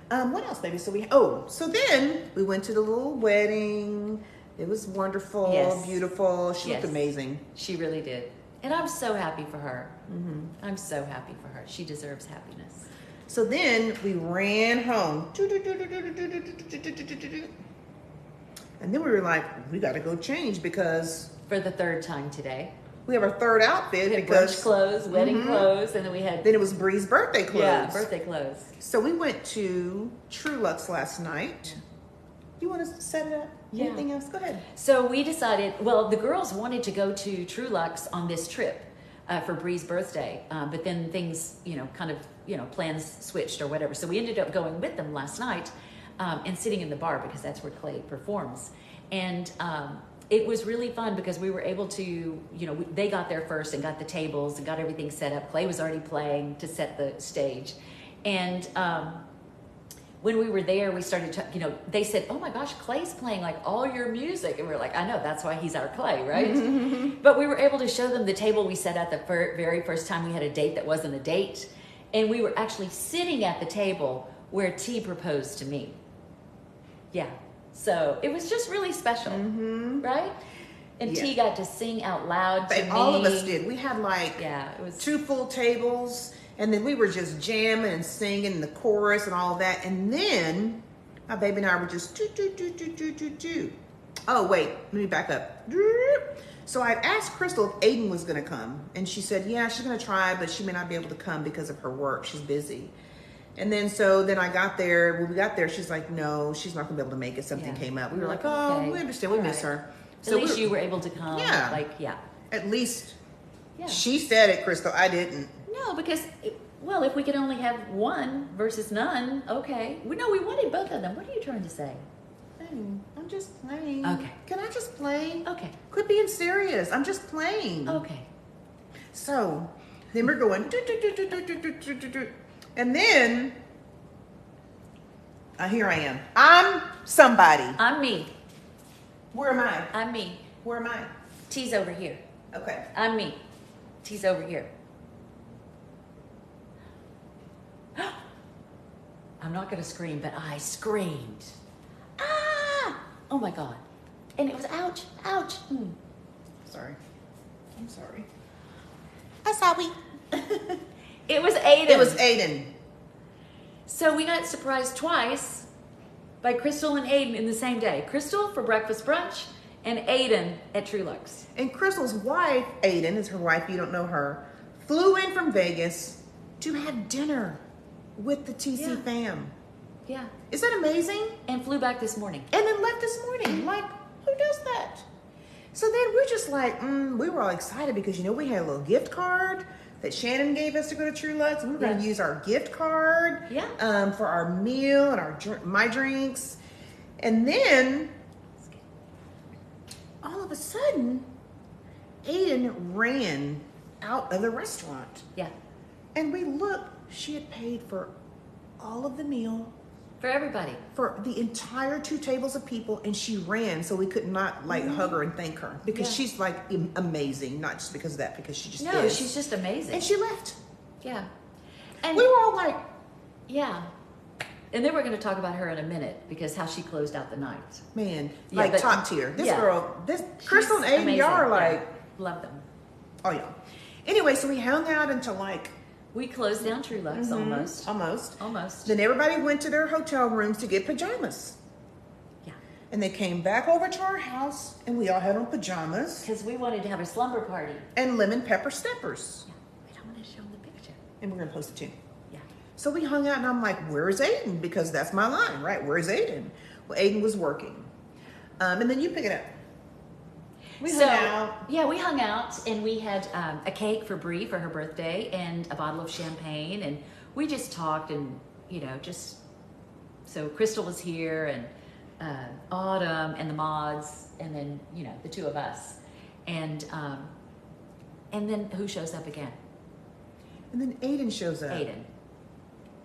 What else, baby? So then we went to the little wedding. It was wonderful, Yes. beautiful. She Yes. looked amazing. She really did. And I'm so happy for her. I'm so happy for her. She deserves happiness. So then we ran home. And then we were like, we got to go change because For the third time today. we have our third outfit We had because brunch clothes, wedding clothes, and then we had then it was Bree's birthday clothes. yeah, birthday clothes. So we went to True Luxe last night. You want to set it up? Yeah. Anything else? Go ahead. So we decided, well, the girls wanted to go to True Luxe on this trip for Bree's birthday, but then things, plans switched or whatever. So we ended up going with them last night and sitting in the bar because that's where Clay performs. And it was really fun because we were able to, they got there first and got the tables and got everything set up. Clay was already playing to set the stage. And when we were there, we started to, they said, oh my gosh, Clay's playing like all your music. And we were like, I know, that's why he's our Clay, right? But we were able to show them the table we set at the very first time we had a date that wasn't a date. And we were actually sitting at the table where T proposed to me. Yeah. So it was just really special, right? And Yeah. T got to sing out loud to me. All of us did. We had like it was 2 full tables, and then we were just jamming and singing the chorus and all of that. And then my baby and I were just do. Oh wait, let me back up. So I asked Crystal if Aiden was going to come, and she said, yeah, she's going to try, but she may not be able to come because of her work. She's busy. And then I got there. When we got there, she's like, no, she's not going to be able to make it. Something came up. We were like, oh, okay. we understand. We All miss right. her. At least you were able to come. Yeah. At least Yeah. she said it, Crystal. I didn't. No, because, if we could only have one versus none, okay. We wanted both of them. What are you trying to say? I'm just playing. Okay. Can I just play? Okay. Quit being serious. I'm just playing. Okay. So then we're going, and then here I am. I'm somebody. I'm me. Where am I? I'm me. Where am I? T's over here. Okay. I'm me. T's over here. I'm not going to scream, but I screamed. Ah! Oh my God. And it was ouch, ouch. Sorry. I'm sorry. I'm sorry. It was Aiden. It was Aiden. So we got surprised twice by Crystal and Aiden in the same day. Crystal for breakfast brunch and Aiden at True Luxe. And Crystal's wife, Aiden, is her wife, you don't know her, flew in from Vegas to have dinner with the TCFAM. Yeah. Is that amazing? And flew back this morning. And then left this morning. Like, who does that? So then we're just like, we were all excited because, we had a little gift card that Shannon gave us to go to True Luxe. We were going to use our gift card for our meal and my drinks. And then all of a sudden, Aiden ran out of the restaurant. Yeah. And we looked, she had paid for all of the meal. For everybody. For the entire 2 tables of people, and she ran, so we could not hug her and thank her because she's like amazing, not just because of that, because she just is. She's just amazing. And she left. Yeah. And we were all like, yeah. And then we're going to talk about her in a minute because how she closed out the night. Man, but top tier. This girl, Crystal and Aiden, amazing. y'all are like, love them. Oh yeah. Anyway, so we hung out until we closed down True Luxe almost. Then everybody went to their hotel rooms to get pajamas. Yeah. And they came back over to our house, and we all had on pajamas. Because we wanted to have a slumber party. And lemon pepper steppers. Yeah. Wait, I'm going to show them the picture. And we're going to post it too. Yeah. So we hung out, and I'm like, where's Aiden? Because that's my line, right? Where's Aiden? Well, Aiden was working. And then you pick it up. We hung out. Yeah, we hung out, and we had a cake for Bree for her birthday and a bottle of champagne, and we just talked and, so Crystal was here and Autumn and the mods and then, the 2 of us. And And then who shows up again? And then Aiden shows up. Aiden.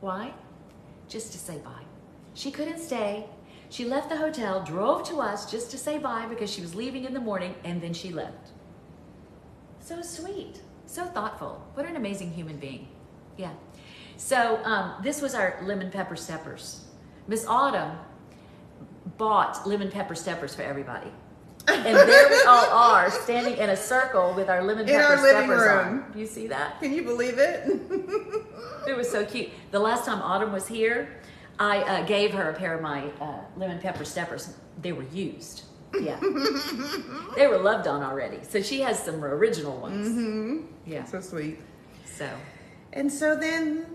Why? Just to say bye. She couldn't stay. She left the hotel, drove to us just to say bye because she was leaving in the morning, and then she left. So sweet, so thoughtful. What an amazing human being. Yeah. So this was our lemon pepper steppers. Miss Autumn bought lemon pepper steppers for everybody. And there we all are, standing in a circle with our lemon pepper our living steppers room. on. You see that? Can you believe it? It was so cute. The last time Autumn was here, I gave her a pair of my lemon pepper steppers. They were used. Yeah. They were loved on already. So she has some original ones. Mm-hmm. Yeah. So sweet. So. And so then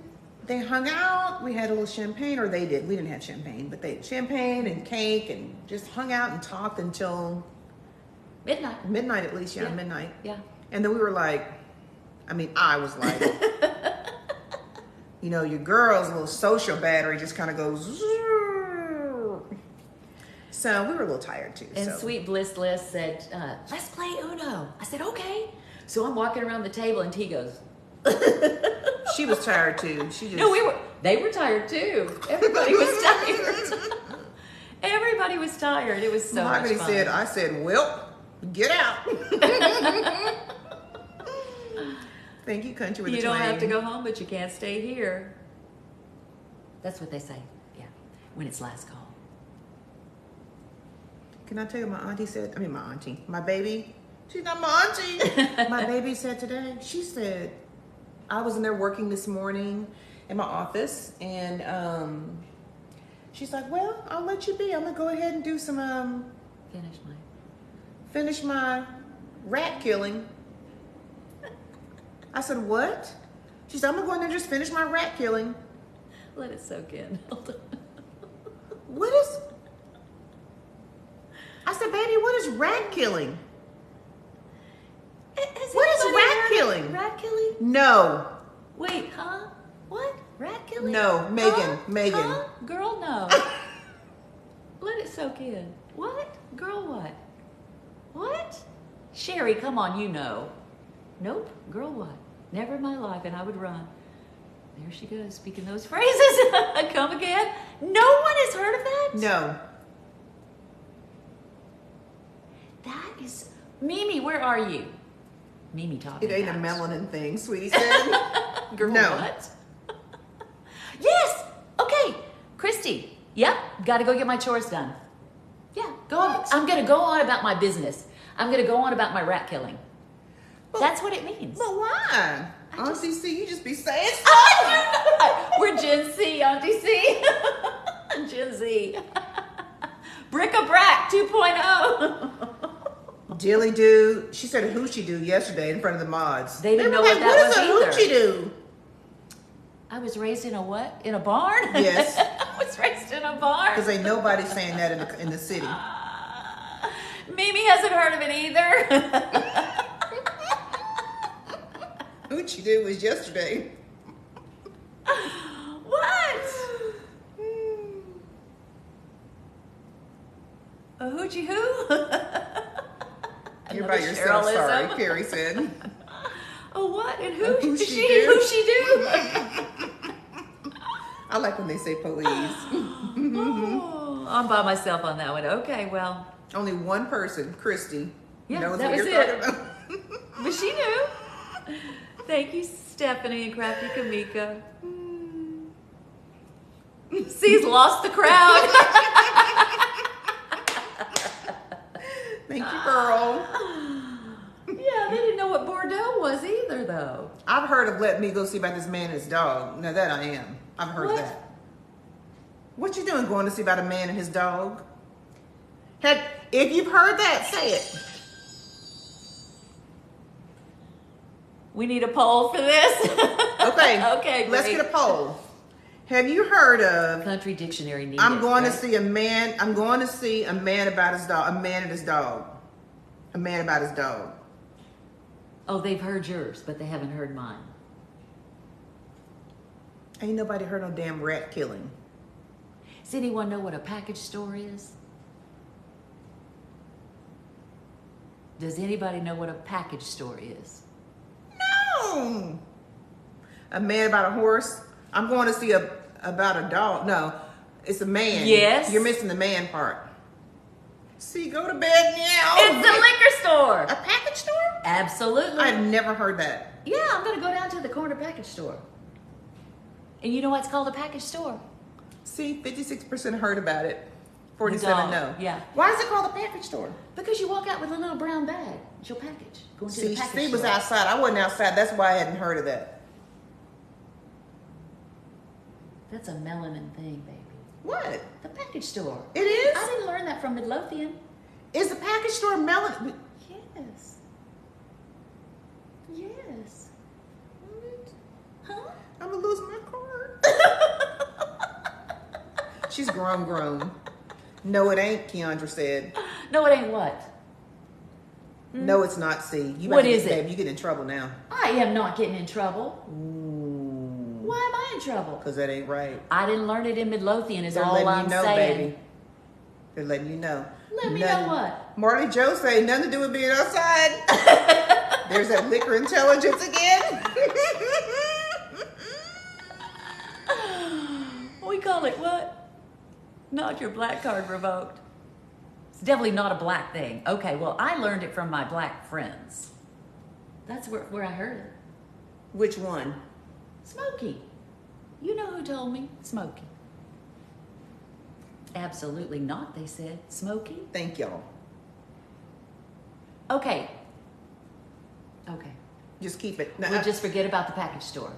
they hung out. We had a little champagne, or they did. We didn't have champagne, but they had champagne and cake and just hung out and talked until Midnight. midnight at least. Yeah, midnight. Yeah. And then we were like, I was like, you know, your girl's little social battery just kind of goes. So we were a little tired too. And so. Sweet Bliss said, let's play Uno. I said, okay. So I'm walking around the table and T goes. She was tired too. She just. No, they were tired too. Everybody was tired. Everybody was tired. It was so much fun. I said, well, get out. Thank you, country with a You don't twang. have to go home, but you can't stay here. That's what they say. Yeah. When it's last call. Can I tell you, my baby, she's not my auntie. My baby said today, she said, I was in there working this morning in my office, and she's like, well, I'll let you be. I'm going to go ahead and do some, finish my rat killing. I said, what? She said, I'm going to go in there and just finish my rat killing. Let it soak in. Hold on. What is... I said, baby, what is rat killing? What is rat killing? Rat killing? No. Wait, huh? What? Rat killing? No, Megan. Huh? Girl, no. Let it soak in. What? Girl, what? What? Sherry, come on, you know. Nope. Girl, what? Never in my life, and I would run. There she goes, speaking those phrases. Come again. No one has heard of that? No. That is... Mimi, where are you? Mimi talking It ain't a about. melanin thing, sweetie said. Girl, No. what? Yes! Okay. Christy. Yep. Got to go get my chores done. Yeah. Go on. What? I'm going to go on about my business. I'm going to go on about my rat killing. But- That's what it means. But why? I just- Auntie C, you just be saying We're Gen Z, Auntie C. Gen Z. Bric-a-brac 2.0. Dilly do. She said a hoochie do yesterday in front of the mods. They didn't were know what that was either. What is a hoochie do? I was raised in a what? In a barn? Yes. I was raised in a barn. Because ain't nobody saying that in the city. Mimi hasn't heard of it either. Hoochie do was yesterday. What? A hoochie who? You're by Another yourself, sorry, Cherylism. Carrie said. Oh, what? And who? A who Is she she? do? Who she do? I like when they say police. Oh, I'm by myself on that one. Okay, well. Only one person, Christy, Yeah, knows that what was you're it. talking about. But she knew. Thank you, Stephanie and Crafty Kamika. C's lost the crowd. Thank you, girl. Yeah, they didn't know what Bordeaux was either, though. I've heard of let me go see about this man and his dog. Now that I am. I've heard What? that. What you doing going to see about a man and his dog? If you've heard that, say it. We need a poll for this. Okay. Okay, great. Let's get a poll. Have you heard of Country Dictionary needed. I'm going right? to see a man about his dog. A man and his dog. A man about his dog. Oh, they've heard yours, but they haven't heard mine. Ain't nobody heard no damn rat killing. Does anyone know what a package store is? Does anybody know what a package store is? No. A man about a horse. I'm going to see about a dog. No, it's a man. Yes. You're missing the man part. See, go to bed now. It's a liquor store. A package store? Absolutely. I've never heard that. Yeah, I'm going to go down to the corner package store. And you know why it's called a package store? See, 56% heard about it. 47 no. Yeah. Why is it called a package store? Because you walk out with a little brown bag. It's your package. Going to the package Steve was store. outside. I wasn't outside. That's why I hadn't heard of that. That's a melanin thing, baby. What? The package store. It is? I didn't learn that from Midlothian. Is the package store melon? Yes. Yes. What? Huh? I'm gonna lose my card. She's grown. No, it ain't, Keandra said. No, it ain't what? No, it's not, C. You What about to is get- it? Babe, you get in trouble now. I am not getting in trouble. Ooh. Why am I in trouble? Because that ain't right. I didn't learn it in Midlothian is They're all letting I'm you know, saying. baby. They're letting you know. Let me know what? Marty Joe say nothing to do with being outside. There's that liquor intelligence again. We call it what? Not your black card revoked. It's definitely not a black thing. Okay, well, I learned it from my black friends. That's where I heard it. Which one? Smokey. You know who told me? Smokey. Absolutely not, they said. Smokey? Thank y'all. Okay. Okay. Just keep it. No, We'll just forget about the package store.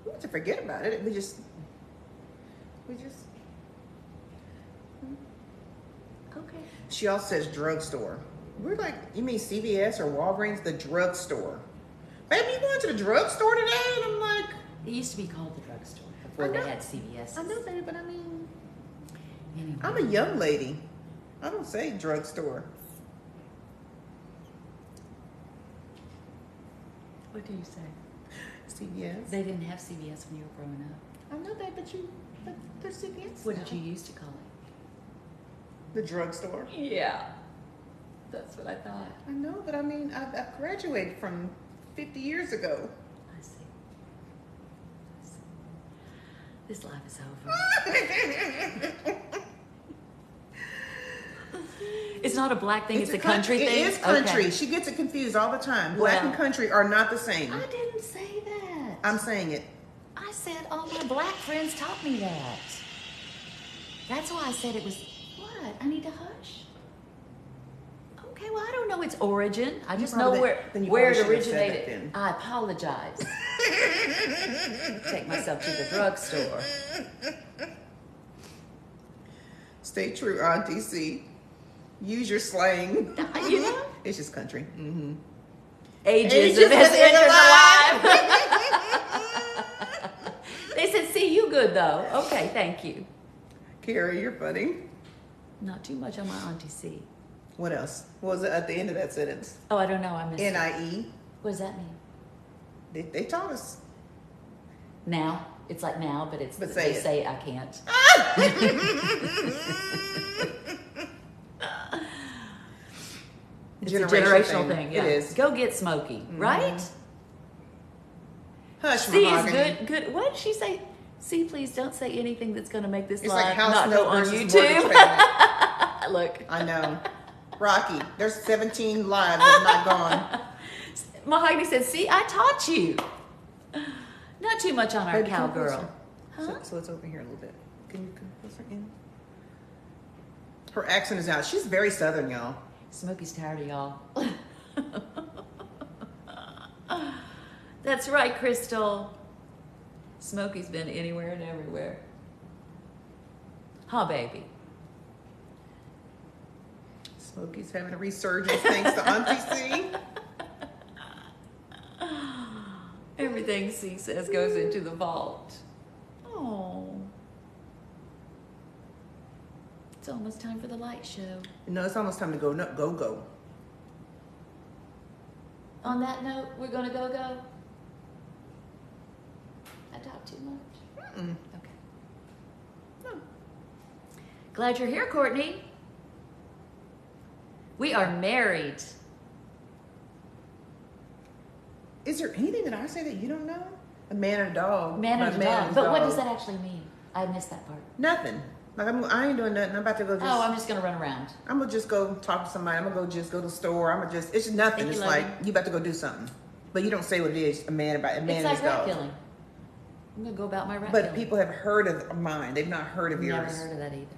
we have to forget about it. We just. Okay. She also says drugstore. We're like, you mean CVS or Walgreens? The drugstore. Baby, you going to the drugstore today? And I'm like, It used to be called the drugstore before I know. they had CVS. I know, baby, but I mean, Anyway. I'm a young lady. I don't say drugstore. What do you say? CVS. They didn't have CVS when you were growing up. I know that, but there's CVS. What now. did you used to call it? The drugstore. Yeah. That's what I thought. I know, but I mean, I graduated from 50 years ago. I see. This life is over. It's not a black thing, it's a country thing? It is country. Okay. She gets it confused all the time. Black and country are not the same. I didn't say that. I'm saying it. I said all my black friends taught me that. That's why I said it was, what? I need to hush? Okay, well, I don't know its origin. I just know probably- where then you it probably shouldn't have said that originated. then. I apologize. Take myself to the drugstore. Stay true, Auntie C. Use your slang. You know? It's just country. Mm-hmm. Ageism has entered the life. They said, see, you good though. Okay, thank you. Carrie, you're funny. Not too much on my Auntie C. What else? What was it at the end of that sentence? Oh, I don't know. I missed it. NIE. What does that mean? They taught us. Now. It's like now, but it's But they say it. say I can't. It's a generational thing. Yeah. It is. Go get Smokey, right? Hush, C is mahogany. good. What did she say? C, please don't say anything that's going to make this It's live like house not note go on versus mortgage YouTube. payment. Look, I know. Rocky, there's 17 lives that have not gone. Mahogany said, "See, I taught you." Not too much on our Baby, come cowgirl. closer. Huh? So let's open here a little bit. Can you come closer in? Her accent is out. She's very southern, y'all. Smokey's tired of y'all. That's right, Crystal. Smokey's been anywhere and everywhere. Huh, baby? Smokey's having a resurgence thanks to Auntie C. Everything C says goes into the vault. Oh. It's almost time for the light show. No, it's almost time to go. No, go. On that note, we're gonna go. I talk too much. Mm-mm. Okay. No. Glad you're here, Courtney. We are married. Is there anything that I say that you don't know? A man and a dog. Man and a dog. But what does that actually mean? I missed that part. Nothing. Like I ain't doing nothing. I'm about to go. I'm just gonna run around. I'm gonna just go talk to somebody. I'm gonna go to the store. It's just nothing. It's like you about to go do something, but you don't say what it is. A man and his dog. It's like rat killing. I'm gonna go about my rat. But people have heard of mine. They've not heard of yours. Never heard of that either.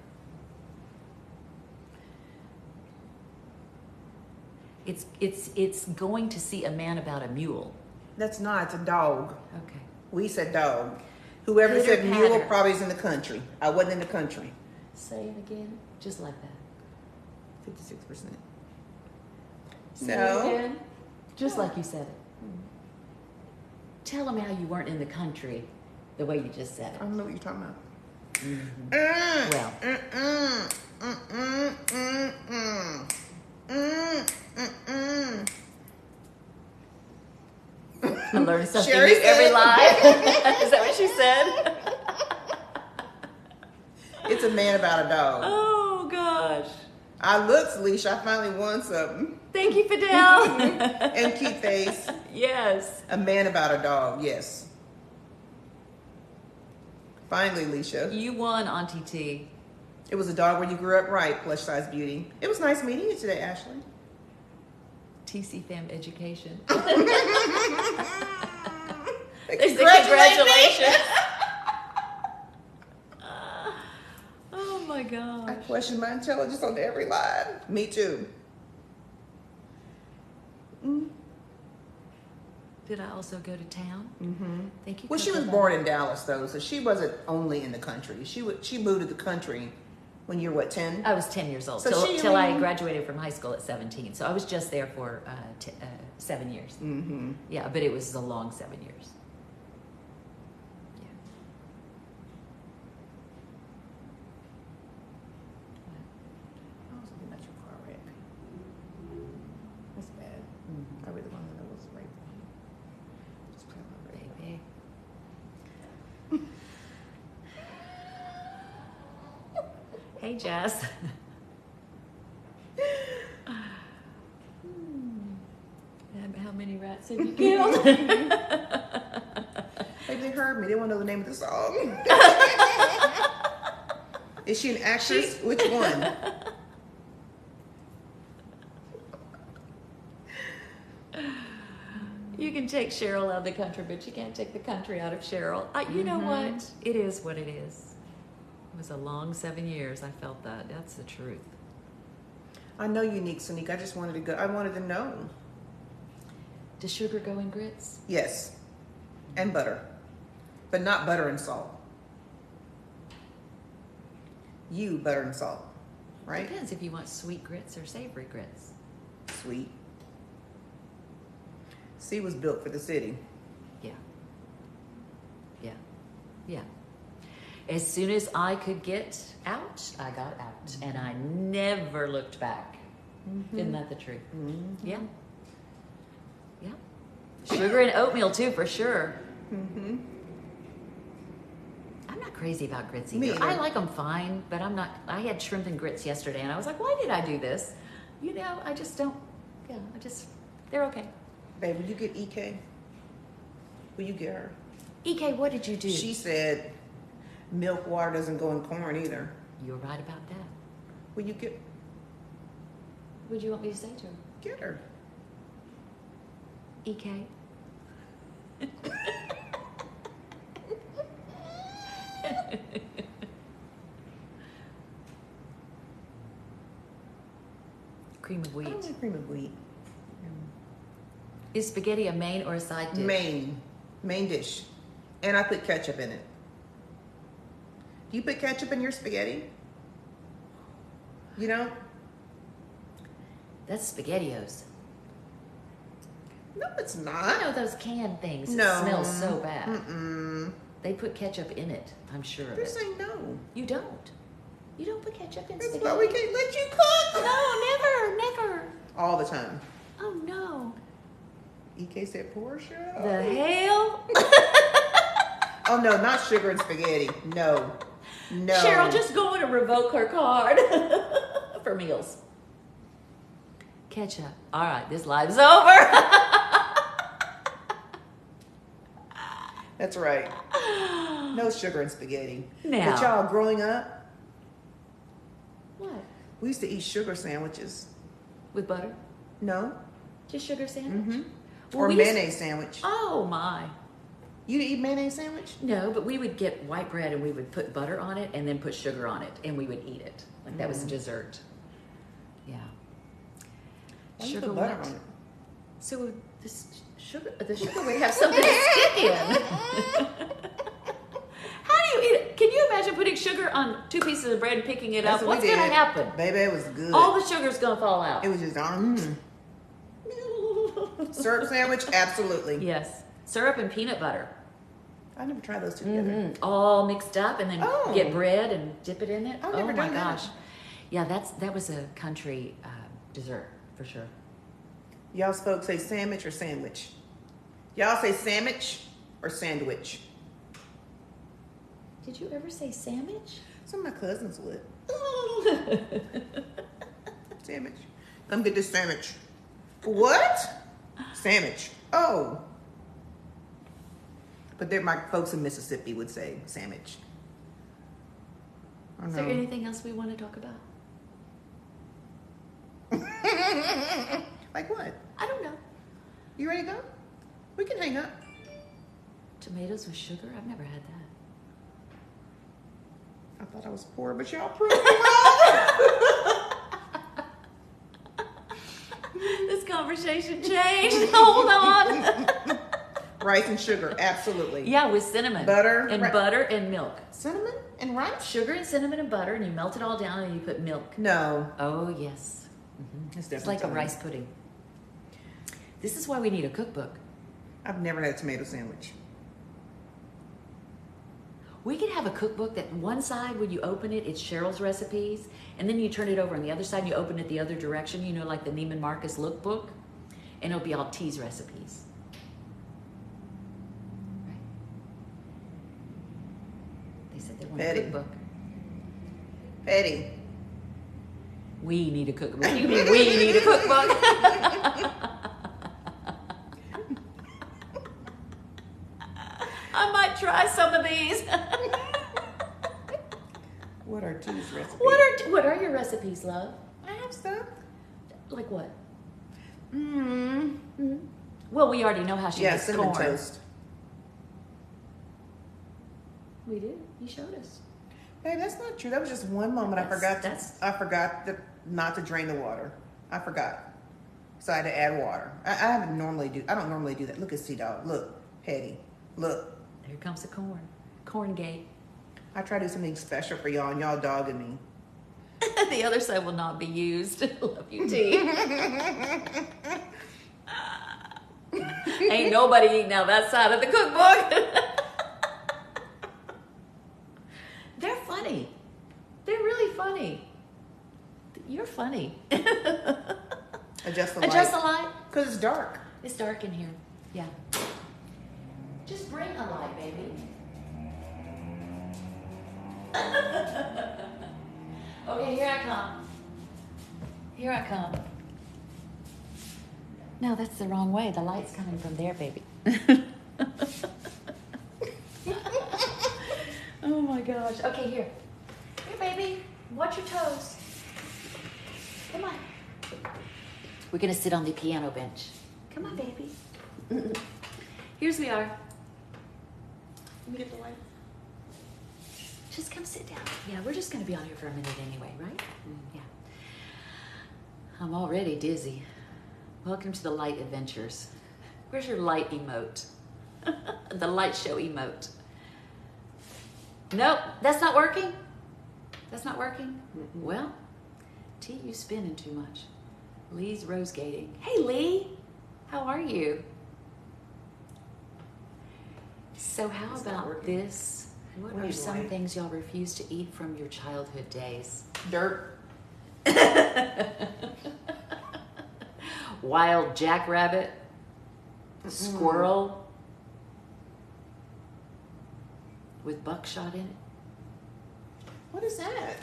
It's going to see a man about a mule. That's not. It's a dog. Okay. We said dog. Whoever said mule probably is in the country. I wasn't in the country. Say it again, just like that. 56%. Say it again, just like you said it. Tell them how you weren't in the country, the way you just said it. I don't know what you're talking about. I learned something new every live. Is that what she said? It's a man about a dog. Oh, gosh. I looked, Leisha. I finally won something. Thank you, Fidel. And cute face. Yes. A man about a dog, yes. Finally, Leisha. You won, Auntie T. It was a dog where you grew up right, plush size beauty. It was nice meeting you today, Ashley. TCFAM education. Congratulations. Oh my gosh. I question my intelligence on every line. Me too. Did I also go to town? Mm-hmm. Thank you. Well, she was born in Dallas though, so she wasn't only in the country. She moved to the country when you were what, 10? I was 10 years old, So till I graduated from high school at 17. So I was just there for 7 years. Mm-hmm. Yeah, but it was a long 7 years. Yeah. I was looking at your car wreck. That's bad. I really want to know what's right for you. Just play my radio. Baby. Hey, Jess. How many rats have you killed? Maybe they heard me. They want to know the name of the song. Is she an actress? Which one? You can take Cheryl out of the country, but you can't take the country out of Cheryl. You know what? It is what it is. It was a long 7 years. I felt that. That's the truth. I know Unique Sonique. I just wanted to go. I wanted to know. Does sugar go in grits? Yes. And butter. But not butter and salt. You butter and salt. Right? Depends if you want sweet grits or savory grits. Sweet. C was built for the city. Yeah. Yeah. Yeah. As soon as I could get out, I got out. And I never looked back. Isn't that the truth? Yeah. Yeah. Sugar and oatmeal too, for sure. I'm not crazy about grits Me either. either. I like them fine, but I'm not. I had shrimp and grits yesterday, and I was like, why did I do this? You know, I just don't. Yeah, they're okay. Babe, will you get EK? Will you get her? EK, what did you do? She said milk water doesn't go in corn either. You're right about that. Will you get What do you want me to say to her? get her? EK? Cream of I wheat. don't like cream of wheat. Is spaghetti a main or a side dish? Main dish. And I put ketchup in it. Do you put ketchup in your spaghetti? You know? That's SpaghettiOs. No, it's I not. know those canned things. No. It smells so bad. Mm-mm. They put ketchup in it. I'm sure of They're it. saying no. You don't. You don't put ketchup in That's spaghetti. why we can't let you cook. No, never. All the time. Oh no. EK said Portia. The hell? Oh no, not sugar and spaghetti. No. No. Cheryl, just going to revoke her card for meals. Ketchup. All right, this live's over. That's right. No sugar in spaghetti. Now. But y'all, growing up, What? we used to eat sugar sandwiches. With butter? No? Just sugar sandwich? Mm-hmm. Well, Or we used- mayonnaise sandwich. Oh my. You eat mayonnaise sandwich? No, but we would get white bread and we would put butter on it and then put sugar on it and we would eat it. Like that was a dessert. Yeah. Why you Sugar put butter what? on it? So the sugar would have something to stick in. How do you eat it? Can you imagine putting sugar on 2 pieces of bread and picking it That's up? what What's we going to did. happen? Baby, it was good. All the sugar's going to fall out. It was just syrup sandwich, absolutely. Yes. Syrup and peanut butter. I never tried those two together. All mixed up and then Oh. get bread and dip it in it. I've Oh never my done that. gosh. Yeah, that was a country dessert for sure. Y'all folks say sandwich or sandwich? Y'all say sandwich or sandwich? Did you ever say sandwich? Some of my cousins would. Sandwich. Come get this sandwich. What? Sandwich. Oh. But my folks in Mississippi would say sandwich. I Is don't there know. anything else we want to talk about? Like what? I don't know. You ready to go? We can hang up. Tomatoes with sugar? I've never had that. I thought I was poor, but y'all proved me wrong. This conversation changed. Hold on. Rice and sugar, absolutely. Yeah, with cinnamon. Butter. And butter and milk. Cinnamon and rice? Sugar and cinnamon and butter, and you melt it all down and you put milk. No. Oh, yes. It's It's like a different. rice pudding. This is why we need a cookbook. I've never had a tomato sandwich. We could have a cookbook that one side, when you open it, it's Cheryl's recipes, and then you turn it over on the other side and you open it the other direction, you know, like the Neiman Marcus lookbook, and it'll be all T's recipes. Right. They said they want Petty. a cookbook. Petty. We need a cookbook. You mean we need a cookbook? I might try some of these. What are T's recipes? What are your recipes, love? I have stuff. Like what? Mm-hmm. Well, we already know how she Yeah, makes cinnamon corn. toast. We did. You showed us. Babe, that's not true. That was just one moment. I forgot not to drain the water. I forgot. So I had to add water. I don't normally do that. Look at C-Dog. Look. Petty. Look. Here comes the corn. Corn gate. I try to do something special for y'all and y'all dogging me. The other side will not be used. Love you, T. Ain't nobody eating out that side of the cookbook. They're funny. They're really funny. You're funny. Adjust the light. Adjust the light. Because it's dark. It's dark in here. Yeah. Just bring a light, baby. Okay, here I come. Here I come. No, that's the wrong way. The light's coming from there, baby. Oh my gosh. Okay, here. Here, baby. Watch your toes. Come on. We're going to sit on the piano bench. Come on, baby. Here's we are. Let me get the light. Just come sit down. Yeah, we're just going to be on here for a minute anyway, right? Yeah. I'm already dizzy. Welcome to the light adventures. Where's your light emote? The light show emote. Nope, that's not working. That's not working? Well, T, you spinning too much. Lee's rose gating. Hey, Lee. How are you? So how It's not about working. this? What We are need some light. things y'all refuse to eat from your childhood days? Dirt. Wild jackrabbit, squirrel with buckshot in it. What is that?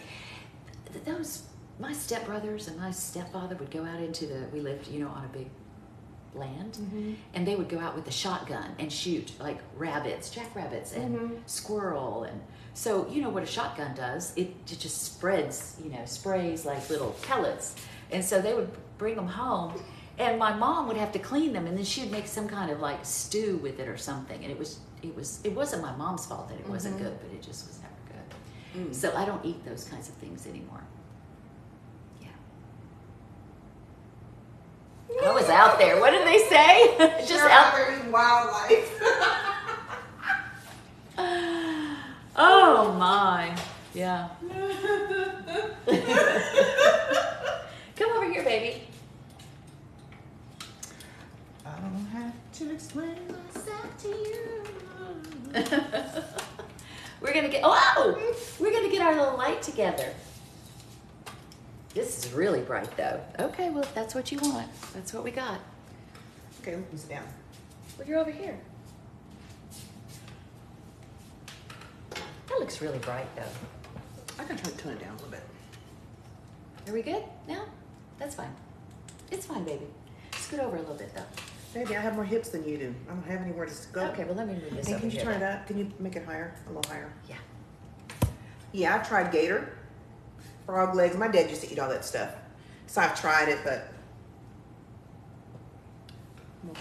Those, my stepbrothers and my stepfather would go out into we lived, on a big land, and they would go out with a shotgun and shoot like rabbits, jackrabbits, and squirrel. And so, you know what a shotgun does? It just spreads, sprays like little pellets. And so they would bring them home, and my mom would have to clean them, and then she would make some kind of like stew with it or something. And it wasn't my mom's fault that it wasn't good, but it just was never good. So I don't eat those kinds of things anymore. I was out there. What did they say? Just out there in wildlife. Oh my. Yeah. Come over here, baby. I don't have to explain myself to you. We're gonna get our little light together. This is really bright though. Okay, well if that's what you want, that's what we got. Okay, let me sit down. Well, you're over here. That looks really bright though. I can try to tone it down a little bit. Are we good now? That's fine. It's fine, baby. Scoot over a little bit though. Baby, I have more hips than you do. I don't have anywhere to go. Okay, well let me move this And over can you here. turn it up? Can you make it higher? A little higher? Yeah. Yeah, I've tried gator, frog legs. My dad used to eat all that stuff. So I've tried it, but more.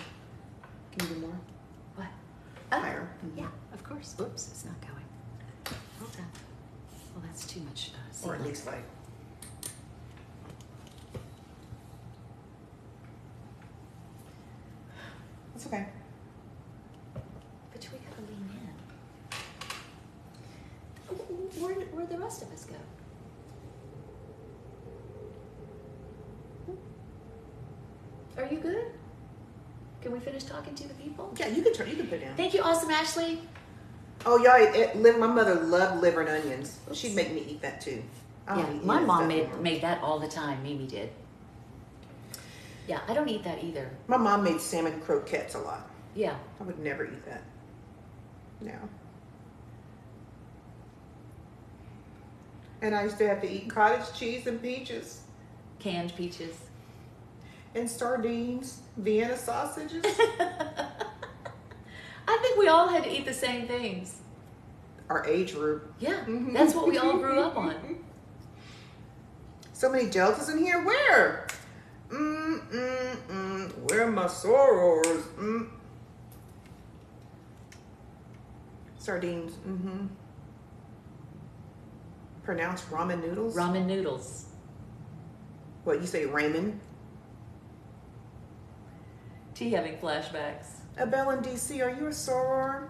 Can you do more? What? Higher. Yeah, of course. Oops, it's not going. Hold on. Well, that's too much. Or at ceiling. least like. It's okay. But we gotta lean in. Where'd the rest of us go? Are you good? Can we finish talking to the people? Yeah, you can turn. You can put it down. Thank you, awesome Ashley. Oh, y'all, my mother loved liver and onions. She'd make me eat that too. I don't eat My any of mom that anymore. made that all the time. Mimi did. Yeah, I don't eat that either. My mom made salmon croquettes a lot. Yeah. I would never eat that. No. And I used to have to eat cottage cheese and peaches Canned peaches. and sardines, Vienna sausages. I think we all had to eat the same things. Our age group. Yeah, that's what we all grew up on. So many gelatin in here. Where? Where are my sorors? Sardines. Pronounced ramen noodles? Ramen noodles. What, you say ramen? T having flashbacks. Abel in DC, are you a soror?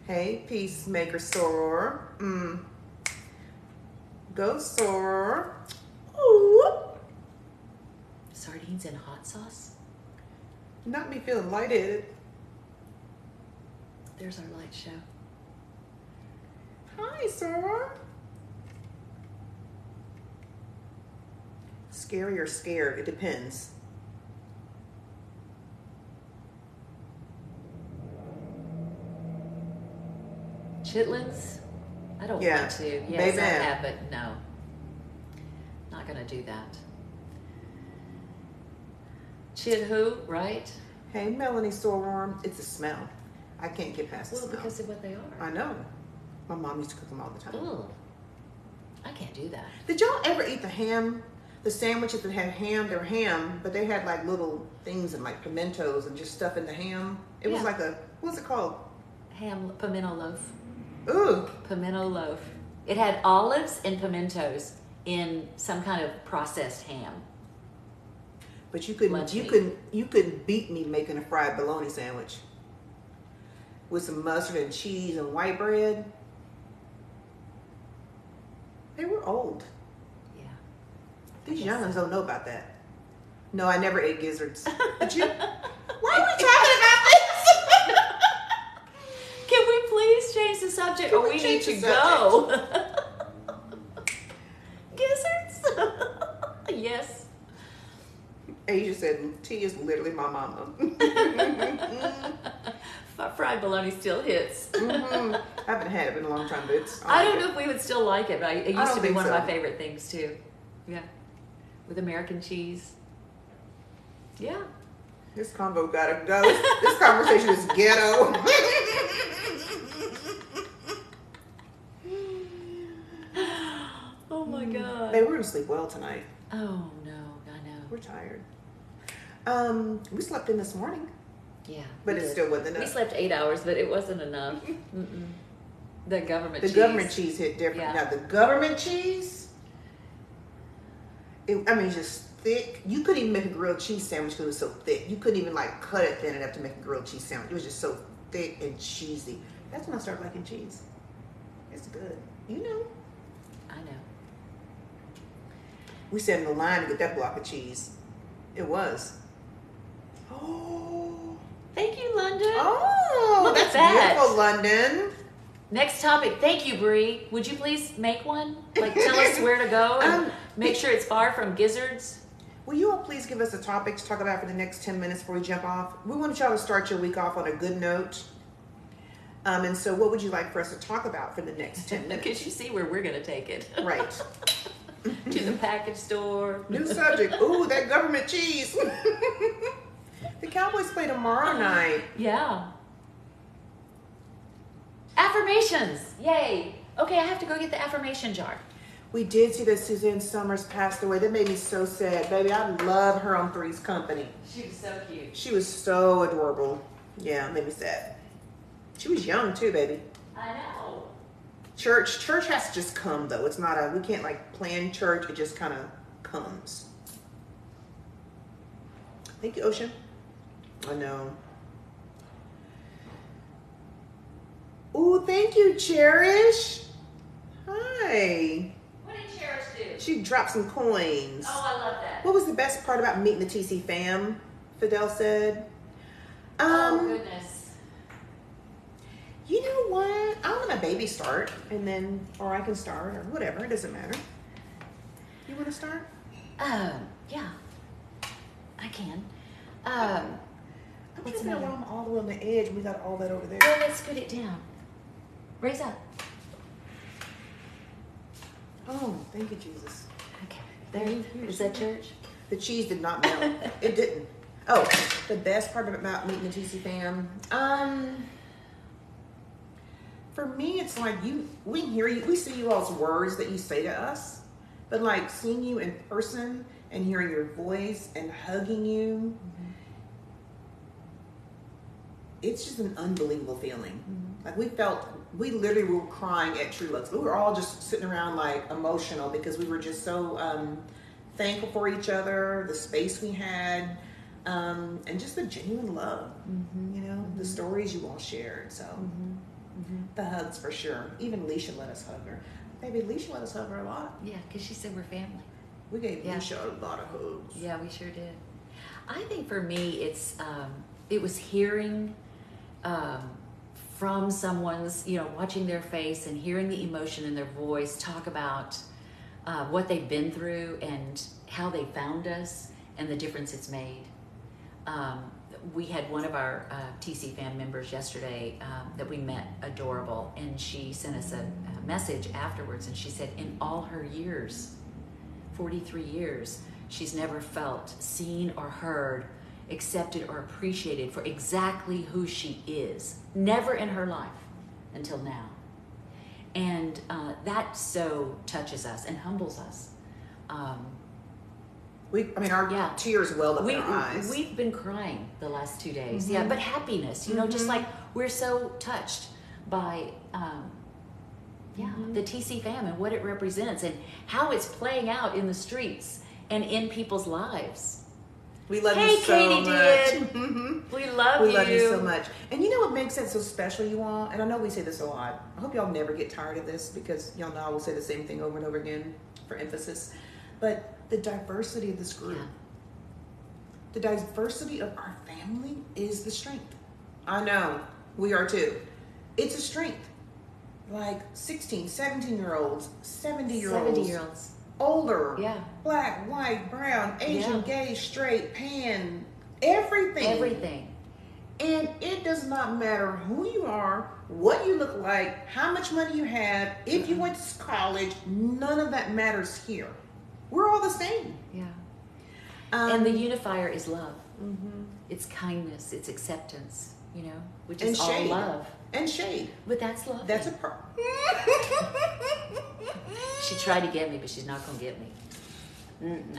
Hey, peacemaker soror. Go soror. Ooh. Sardines and hot sauce? Not me feeling lightheaded. There's our light show. Hi, soror. Scary or scared? It depends. Chitlins? I don't Yeah, want to. Yes, baby. I have, but no. Not gonna do that. Chit who, right? Hey, Melanie soror. It's a smell. I can't get past the Well, smell. because of what they are. I know. My mom used to cook them all the time. Ugh. I can't do that. Did y'all ever eat the ham? The sandwiches that had ham, they're ham, but they had like little things and like pimentos and just stuff in the ham. It was Yeah. like what's it called? Ham pimento loaf. Ooh. Pimento loaf. It had olives and pimentos in some kind of processed ham. But you couldn't Lunch you meat. couldn't beat me making a fried bologna sandwich with some mustard and cheese and white bread. They were old. Yeah. These I young guess ones don't know about that. No, I never ate gizzards. Did you? Why are we talking about this? Can we please change the subject, Can or we we need change to the go? Gizzards? Yes. Asia said, tea is literally my mama. Fried bologna still hits. I haven't had it in a long time, but it's. I don't know if we would still like it, but it I used don't to be think one so. of my favorite things too. Yeah. With American cheese. Yeah. This combo gotta go. This conversation is ghetto. Oh my God. Babe, we're gonna sleep well tonight. Oh no, I know. We're tired. We slept in this morning. Yeah. But it still wasn't enough. We slept 8 hours, but it wasn't enough. The government cheese. The government cheese hit different. Yeah. Now the government cheese, just thick. You couldn't even make a grilled cheese sandwich because it was so thick. You couldn't even like cut it thin enough to make a grilled cheese sandwich. It was just so thick and cheesy. That's when I started liking cheese. It's good. You know. I know. We sat in the line to get that block of cheese. It was. Oh. Thank you, London. Oh, Look that's at that. beautiful, London. Next topic. Thank you, Bree. Would you please make one? Like, tell us where to go and make sure it's far from gizzards. Will you all please give us a topic to talk about for the next 10 minutes before we jump off? We want y'all to start your week off on a good note. And so what would you like for us to talk about for the next 10 minutes? Because you see where we're going to take it. Right. To the package store. New subject. Ooh, that government cheese. The Cowboys play tomorrow night. Yeah. Affirmations. Yay. Okay, I have to go get the affirmation jar. We did see that Suzanne Summers passed away. That made me so sad. Baby, I love her on Three's Company. She was so cute. She was so adorable. Yeah, it made me sad. She was young too, baby. I know. Church has to just come though. It's not we can't like plan church. It just kind of comes. Thank you, Ocean. I know. Ooh, thank you, Cherish. Hi. What did Cherish do? She dropped some coins. Oh, I love that. What was the best part about meeting the TCFAM? Fidel said. Oh, goodness. You know what? I'll let my baby start, and then, or I can start, or whatever. It doesn't matter. You want to start? Yeah, I can. I'm trying to figure out why I'm all the way on the edge. We got all that over there. Well, let's put it down. Raise up. Oh, thank you, Jesus. Okay. There. Is that church? The cheese did not melt. It didn't. Oh, the best part about meeting the TCFAM. For me, it's like we hear you, we see you all's words that you say to us, but like seeing you in person and hearing your voice and hugging you, it's just an unbelievable feeling. Like we literally were crying at True Love's. We were all just sitting around like emotional because we were just so thankful for each other, the space we had, and just the genuine love, you know, the stories you all shared. So. The hugs for sure. Even Leisha let us hug her. Baby, Leisha let us hug her a lot. Yeah, because she said we're family. We gave Leisha a lot of hugs. Yeah, we sure did. I think for me, it was hearing from someone's, watching their face and hearing the emotion in their voice, talk about what they've been through and how they found us and the difference it's made. We had one of our TCFAM members yesterday that we met, adorable, and she sent us a message afterwards, and she said in all her years, 43 years, she's never felt seen or heard, accepted or appreciated for exactly who she is. Never in her life until now. And that so touches us and humbles us. Our tears welled up in our eyes. We've been crying the last 2 days. Yeah, but happiness, just like we're so touched by, the TCFAM and what it represents and how it's playing out in the streets and in people's lives. We love you so much. We love you. We love you so much. And you know what makes it so special, you all? And I know we say this a lot. I hope y'all never get tired of this because y'all know I will say the same thing over and over again for emphasis. But the diversity of this group, the diversity of our family is the strength. I know, we are too. It's a strength. Like 16, 17-year-olds, 70-year-olds. 70-year-olds. Older. Yeah. Black, white, brown, Asian, gay, straight, pan, everything. Everything. And it does not matter who you are, what you look like, how much money you have, if you went to college, none of that matters here. We're all the same. Yeah. And the unifier is love. It's kindness, it's acceptance, you know, which And is all shade. love. And shade. But that's love. That's a She tried to get me, but she's not gonna get me.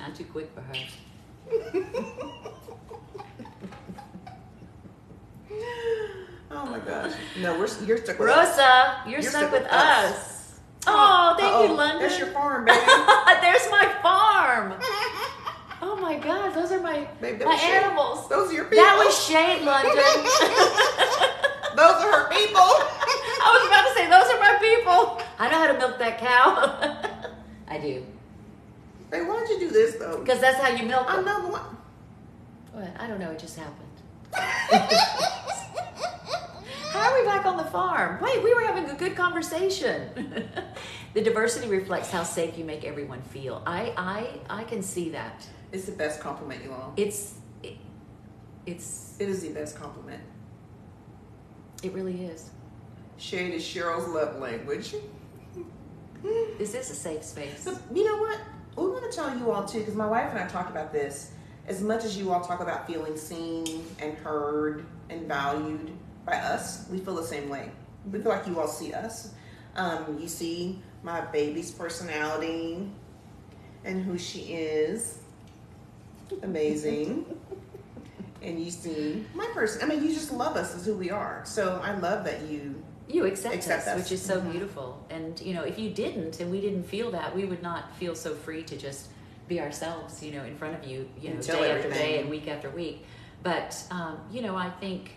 I'm too quick for her. Oh my gosh. No, you're stuck with us. Rosa, you're stuck with us. Oh, thank you, London. That's your farm, baby. There's my farm. Oh my God, those are my Babe, animals. Those are your people. That was shade, London. Those are her people. I was about to say, those are my people. I know how to milk that cow. I do. Babe, why don't you do this though? Because that's how you milk I them. know what. What? I don't know, it just happened. How are we back on the farm? Wait, we were having a good conversation. The diversity reflects how safe you make everyone feel. I can see that. It's the best compliment, you all. It is the best compliment. It really is. Shade is Cheryl's love language. This is a safe space. So, you know what? We want to tell you all too, because my wife and I talked about this. As much as you all talk about feeling seen and heard and valued by us, we feel the same way. We feel like you all see us. You see my baby's personality and who she is. Amazing. And you see my person. I mean, you just love us as who we are. So I love that you accept us, which is so Mm-hmm. beautiful. And you know, if you didn't and we didn't feel that, we would not feel so free to just be ourselves, you know, in front of you, you know, Until day everything. after day and week after week. But you know, I think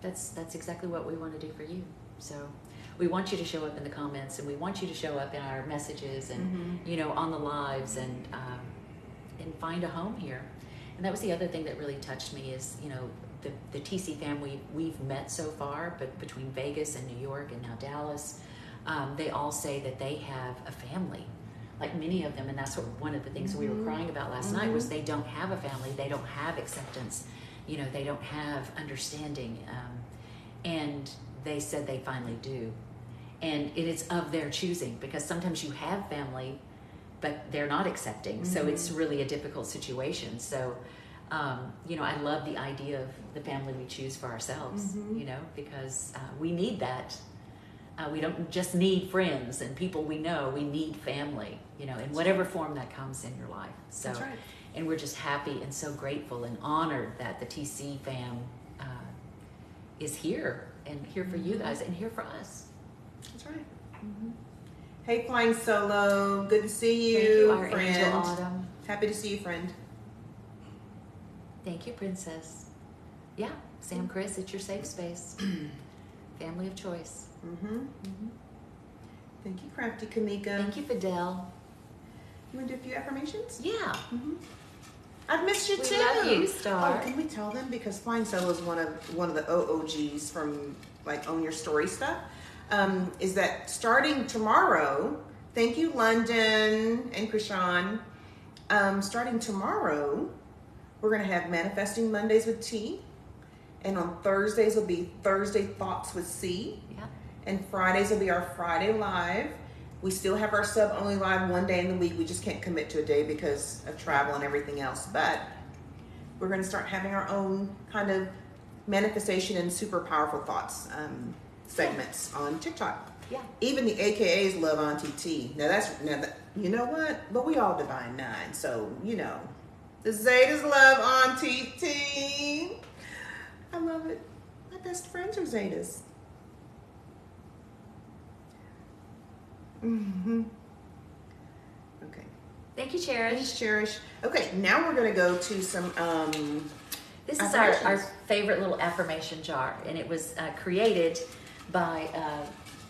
that's exactly what we want to do for you. So we want you to show up in the comments, and we want you to show up in our messages, and you know, on the lives, and find a home here. And that was the other thing that really touched me is, you know, the TCFAM we've met so far, but between Vegas and New York and now Dallas, they all say that they have a family, like many of them. And that's what one of the things we were crying about last night was they don't have a family, they don't have acceptance, you know, they don't have understanding. And they said they finally do. And it is of their choosing, because sometimes you have family, but they're not accepting. So it's really a difficult situation. So, you know, I love the idea of the family we choose for ourselves, you know, because we need that. We don't just need friends and people we know, we need family, you know, in whatever form that comes in your life. So, That's right. And we're just happy and so grateful and honored that the TCFAM is here, and here for you guys and here for us. That's right. Hey, Flying Solo. Good to see you, Thank you, our friend. angel Autumn. Happy to see you, friend. Thank you, Princess. Yeah, Sam Chris, it's your safe space. Family of choice. Thank you, Crafty Kamika. Thank you, Fidel. You want to do a few affirmations? Yeah. I've missed you We too. love you, Star. Oh, can we tell them, because Flying Solo is one of the OOGs from like Own Your Story stuff. Is that starting tomorrow? Thank you, London and Krishan. Starting tomorrow, we're gonna have Manifesting Mondays with T, and on Thursdays will be Thursday Thoughts with C, Yeah. and Fridays will be our Friday Live. We still have our sub-only live one day in the week. We just can't commit to a day because of travel and everything else. But we're going to start having our own kind of manifestation and super powerful thoughts segments on TikTok. Yeah. Even the AKAs love Auntie T. Now you know what? But we all Divine Nine, so you know, the Zetas love Auntie T. I love it. My best friends are Zetas. Okay. Thank you, Cherish. Thanks, Cherish. Okay, now we're gonna go to some This is our affirmations. favorite little affirmation jar, and it was created by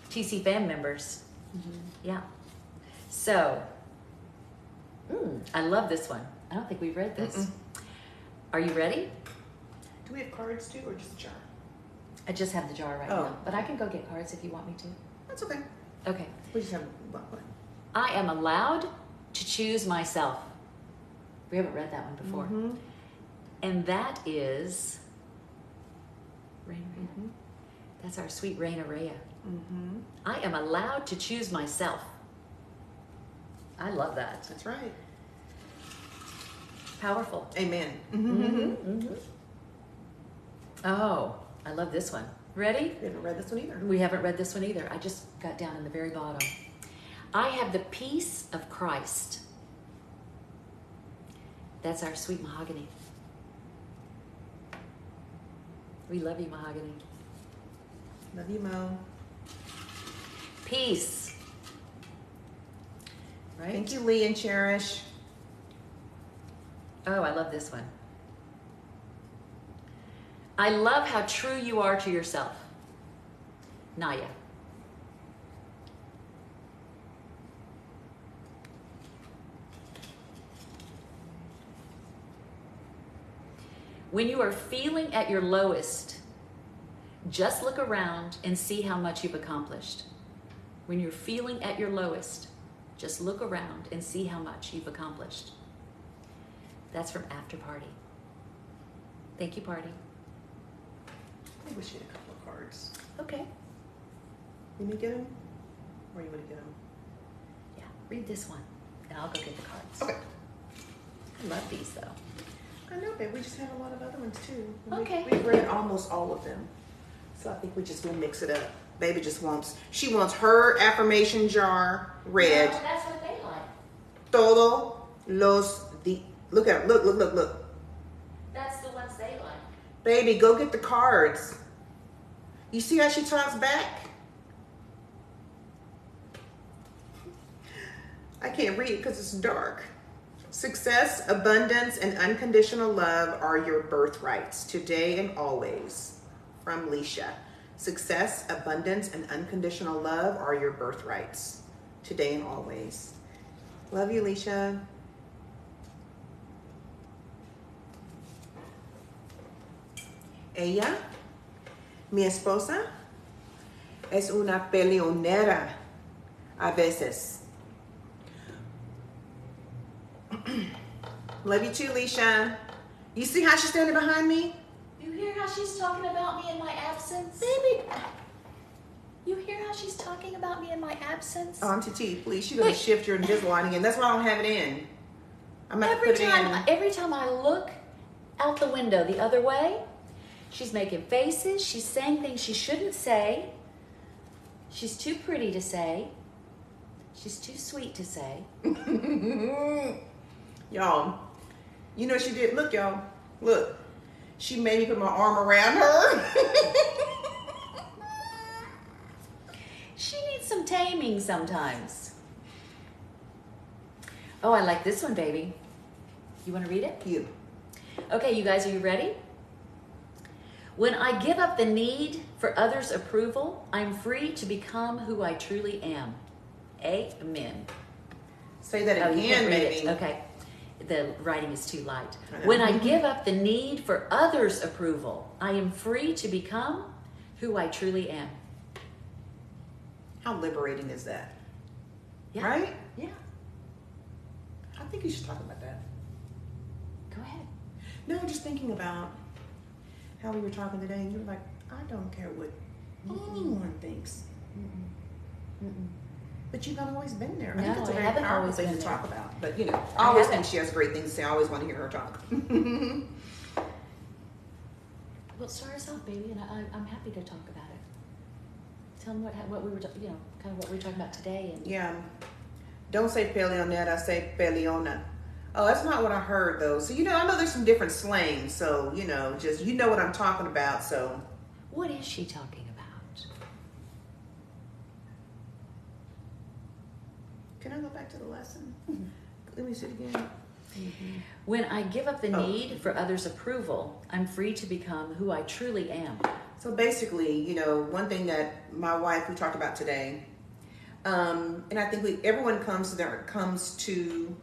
TCFAM members. Yeah. So, I love this one. I don't think we've read this. Are you ready? Do we have cards too, or just a jar? I just have the jar right Oh. now, but I can go get cards if you want me to. That's okay. Okay. We just have one. I am allowed to choose myself. We haven't read that one before. And that is Raina Rhea. That's our sweet Raina Rhea. I am allowed to choose myself. I love that. That's right. Powerful. Amen. Oh, I love this one. Ready? We haven't read this one either. We haven't read this one either. I just got down in the very bottom. I have the peace of Christ. That's our sweet mahogany. We love you, mahogany. Love you, Mo. Peace. Right? Thank you, Lee and Cherish. Oh, I love this one. I love how true you are to yourself. Naya. When you are feeling at your lowest, just look around and see how much you've accomplished. When you're feeling at your lowest, just look around and see how much you've accomplished. That's from After Party. Thank you, Party. I think we should get a couple of cards. Okay. You want me to get them? Or you want to get them? Yeah, read this one, and I'll go get the cards. Okay. I love these, though. I know, babe. We just have a lot of other ones, too. Okay. We've read almost all of them. So I think we just will mix it up. Baby just wants, she wants her affirmation jar read. Well, that's what they like. Todo los di. Look at her. Look. That's the ones they like. Baby, go get the cards. You see how she talks back? I can't read because it's dark. Success, abundance, and unconditional love are your birthrights today and always. From Leisha. Success, abundance, and unconditional love are your birthrights today and always. Love you, Leisha. Ella, mi esposa, es una peleonera a veces. Love you too, Leisha. You see how she's standing behind me? You hear how she's talking about me in my absence? Baby. You hear how she's talking about me in my absence? Oh, I'm Titi, please. She's going to shift your Invisalign again. That's why I don't have it in. I'm going to put it in. Every time I look out the window the other way, she's making faces. She's saying things she shouldn't say. She's too pretty to say. She's too sweet to say. Y'all, you know what she did? Look, y'all. Look. She made me put my arm around her. She needs some taming sometimes. Oh, I like this one, baby. You want to read it? You. Okay, you guys, are you ready? When I give up the need for others' approval, I'm free to become who I truly am. Amen. Say that Oh, you again, can't read baby. it. Okay. The writing is too light. When I give up the need for others' approval, I am free to become who I truly am. How liberating is that? Yeah. Right? Yeah. I think you should talk about that. Go ahead. No, just thinking about how we were talking today, and you were like, I don't care what anyone thinks. But you've not always been there. I think No, it's a I very haven't powerful always thing been to there. talk about. But, you know, I I always haven't. think she has great things to say. I always want to hear her talk. Well, start us off, baby, and I'm happy to talk about it. Tell them what we were, kind of what we were talking about today. And Yeah. Don't say peleoneta, say peleona. Oh, that's not what I heard, though. So, you know, I know there's some different slang. So, you know, just, you know what I'm talking about. So, what is she talking about? can I go back to the lesson? Let me see it again. When I give up the need for others' approval, I'm free to become who I truly am. So basically, you know, one thing that my wife, we talked about today, and I think everyone comes to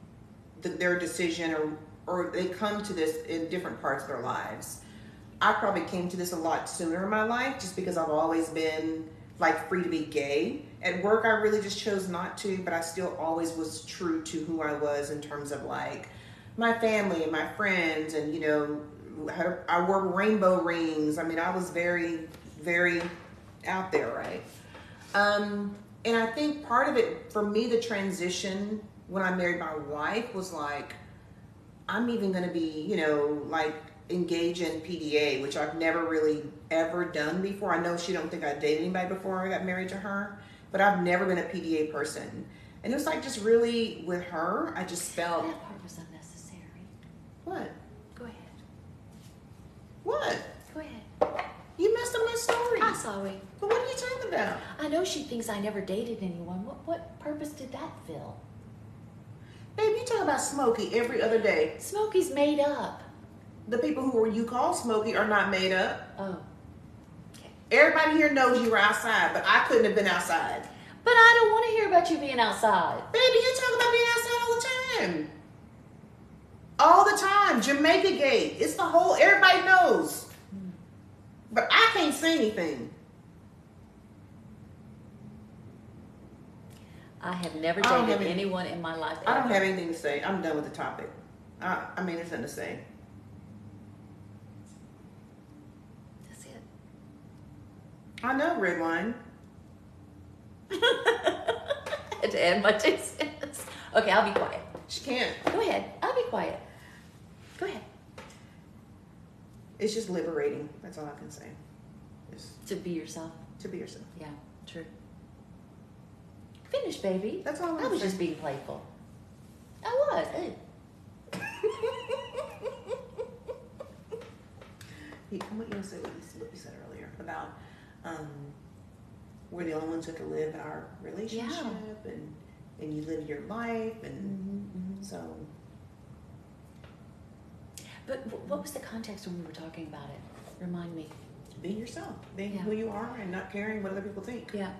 their decision or they come to this in different parts of their lives. I probably came to this a lot sooner in my life just because I've always been like free to be gay. At work, I really just chose not to, but I still always was true to who I was in terms of like my family and my friends, and you know, I wore rainbow rings. I mean, I was very, very out there, right? And I think part of it for me, the transition when I married my wife was like, I'm even going to be, like engage in PDA, which I've never really ever done before. I know she don't think I dated anybody before I got married to her, but I've never been a PDA person. And it was like just really with her, I just felt. That part was unnecessary. What? Go ahead. What? Go ahead. You messed up my story. I'm sorry. But what are you talking about? I know she thinks I never dated anyone. What purpose did that fill? Babe, you talk about Smokey every other day. Smokey's made up. The people who you call Smokey are not made up. Oh. Okay. Everybody here knows you were outside, but I couldn't have been outside. But I don't want to hear about you being outside. Baby, you talk about being outside all the time. All the time. Jamaica Gate. It's the whole, everybody knows. But I can't say anything. I have never I don't dated have any- anyone in my life I don't ever. have anything to say. I'm done with the topic. I mean, there's nothing to say. That's it. I know, red wine. I had to add my 2 cents. Okay, I'll be quiet. She can't. Go ahead. I'll be quiet. Go ahead. It's just liberating. That's all I can say. Just To be yourself. to be yourself. Yeah, true. Finish, baby. That's all I'm I was saying. just being playful. I was. Hey. What you said, what you said earlier about we're the only ones who have to live our relationship and you live your life and so. But what was the context when we were talking about it? Remind me. Being yourself, being Yeah. who you are and not caring what other people think. Yeah.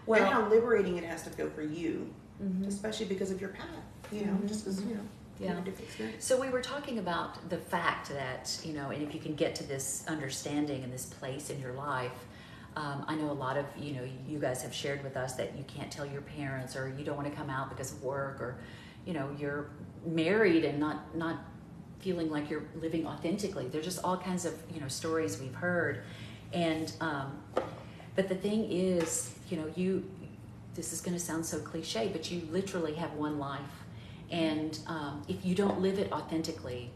Well, and how liberating it has to feel for you, Mhm. especially because of your path, just because, you have a different experience. So we were talking about the fact that, and if you can get to this understanding and this place in your life, I know a lot of, you guys have shared with us that you can't tell your parents or you don't want to come out because of work or, you're married and not feeling like you're living authentically. There's just all kinds of, stories we've heard. And, but the thing is, this is going to sound so cliche, but you literally have one life. And if you don't live it authentically,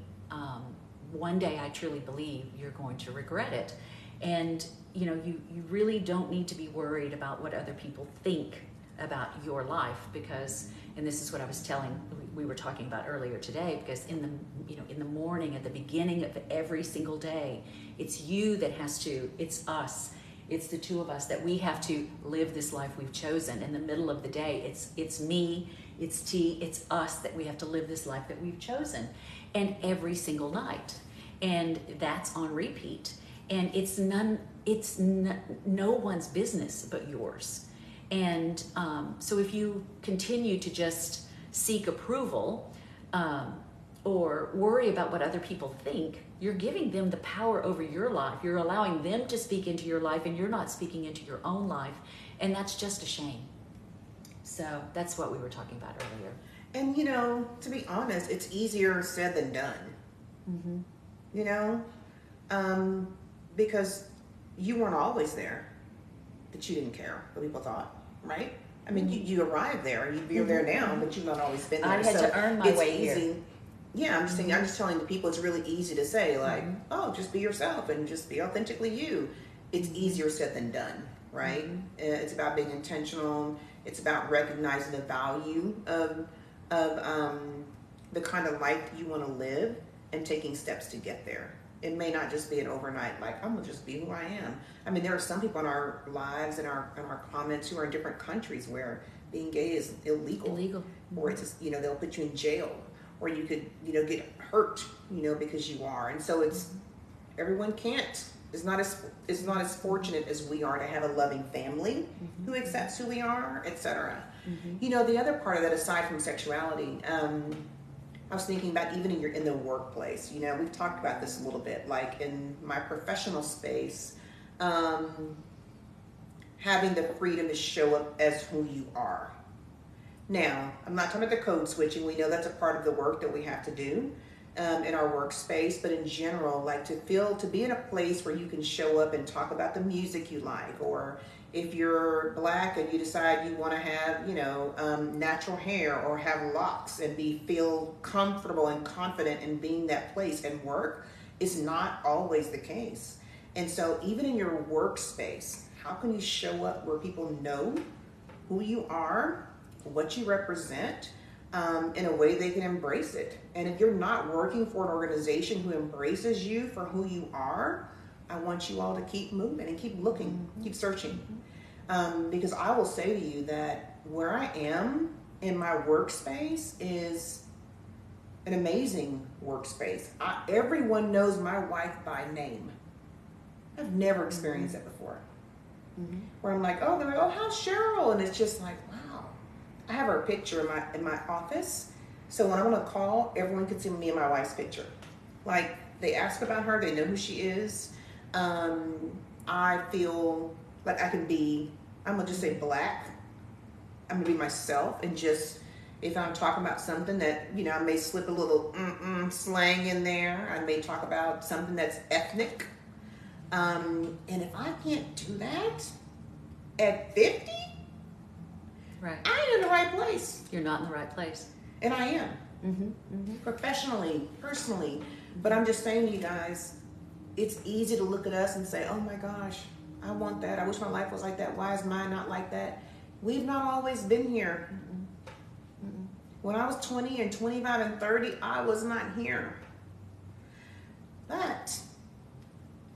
one day I truly believe you're going to regret it. And you really don't need to be worried about what other people think about your life because, and this is what I was we were talking about earlier today, because in the morning, at the beginning of every single day, it's you that has to, it's us. It's the two of us that we have to live this life we've chosen. In the middle of the day, it's me, it's T, it's us that we have to live this life that we've chosen. And every single night. And that's on repeat. And it's no one's business but yours. And so if you continue to just seek approval or worry about what other people think, you're giving them the power over your life. You're allowing them to speak into your life and you're not speaking into your own life. And that's just a shame. So that's what we were talking about earlier. And, to be honest, it's easier said than done. Because you weren't always there, that you didn't care what people thought, right? I mean, you arrived there, you're there now, but you've not always been there. I had to earn my way easy. here. Yeah, I'm just saying. I'm just telling the people it's really easy to say, like, oh, just be yourself and just be authentically you. It's easier said than done, right? It's about being intentional. It's about recognizing the value of the kind of life you want to live and taking steps to get there. It may not just be an overnight, like, I'm gonna just be who I am. I mean, there are some people in our lives and our comments who are in different countries where being gay is illegal. Or it's just, they'll put you in jail, or you could, get hurt, because you are. And so it's everyone is not as fortunate as we are to have a loving family who accepts who we are, etc. The other part of that, aside from sexuality, I was thinking about even in the workplace. We've talked about this a little bit, like in my professional space, having the freedom to show up as who you are. Now, I'm not talking about the code switching. We know that's a part of the work that we have to do in our workspace, but in general, like to be in a place where you can show up and talk about the music you like, or If you're black and you decide you want to have, natural hair or have locks and feel comfortable and confident in being that place and work, it's not always the case. And so even in your workspace, how can you show up where people know who you are, what you represent, in a way they can embrace it? And if you're not working for an organization who embraces you for who you are, I want you all to keep moving and keep looking, keep searching. Because I will say to you that where I am in my workspace is an amazing workspace. Everyone knows my wife by name. I've never experienced that before. Where I'm like, oh, they're like, oh, how's Cheryl? And it's just like, wow. I have her picture in my office. So when I want to call, everyone can see me and my wife's picture. Like, they ask about her, they know who she is. I feel like I can be, I'm gonna just say black. I'm gonna be myself, and just, if I'm talking about something that, I may slip a little slang in there. I may talk about something that's ethnic. And if I can't do that at 50, right, I ain't in the right place. You're not in the right place. And I am. Professionally, personally. But I'm just saying to you guys, it's easy to look at us and say, oh my gosh, I want that. I wish my life was like that. Why is mine not like that? We've not always been here. When I was 20 and 25 and 30, I was not here. But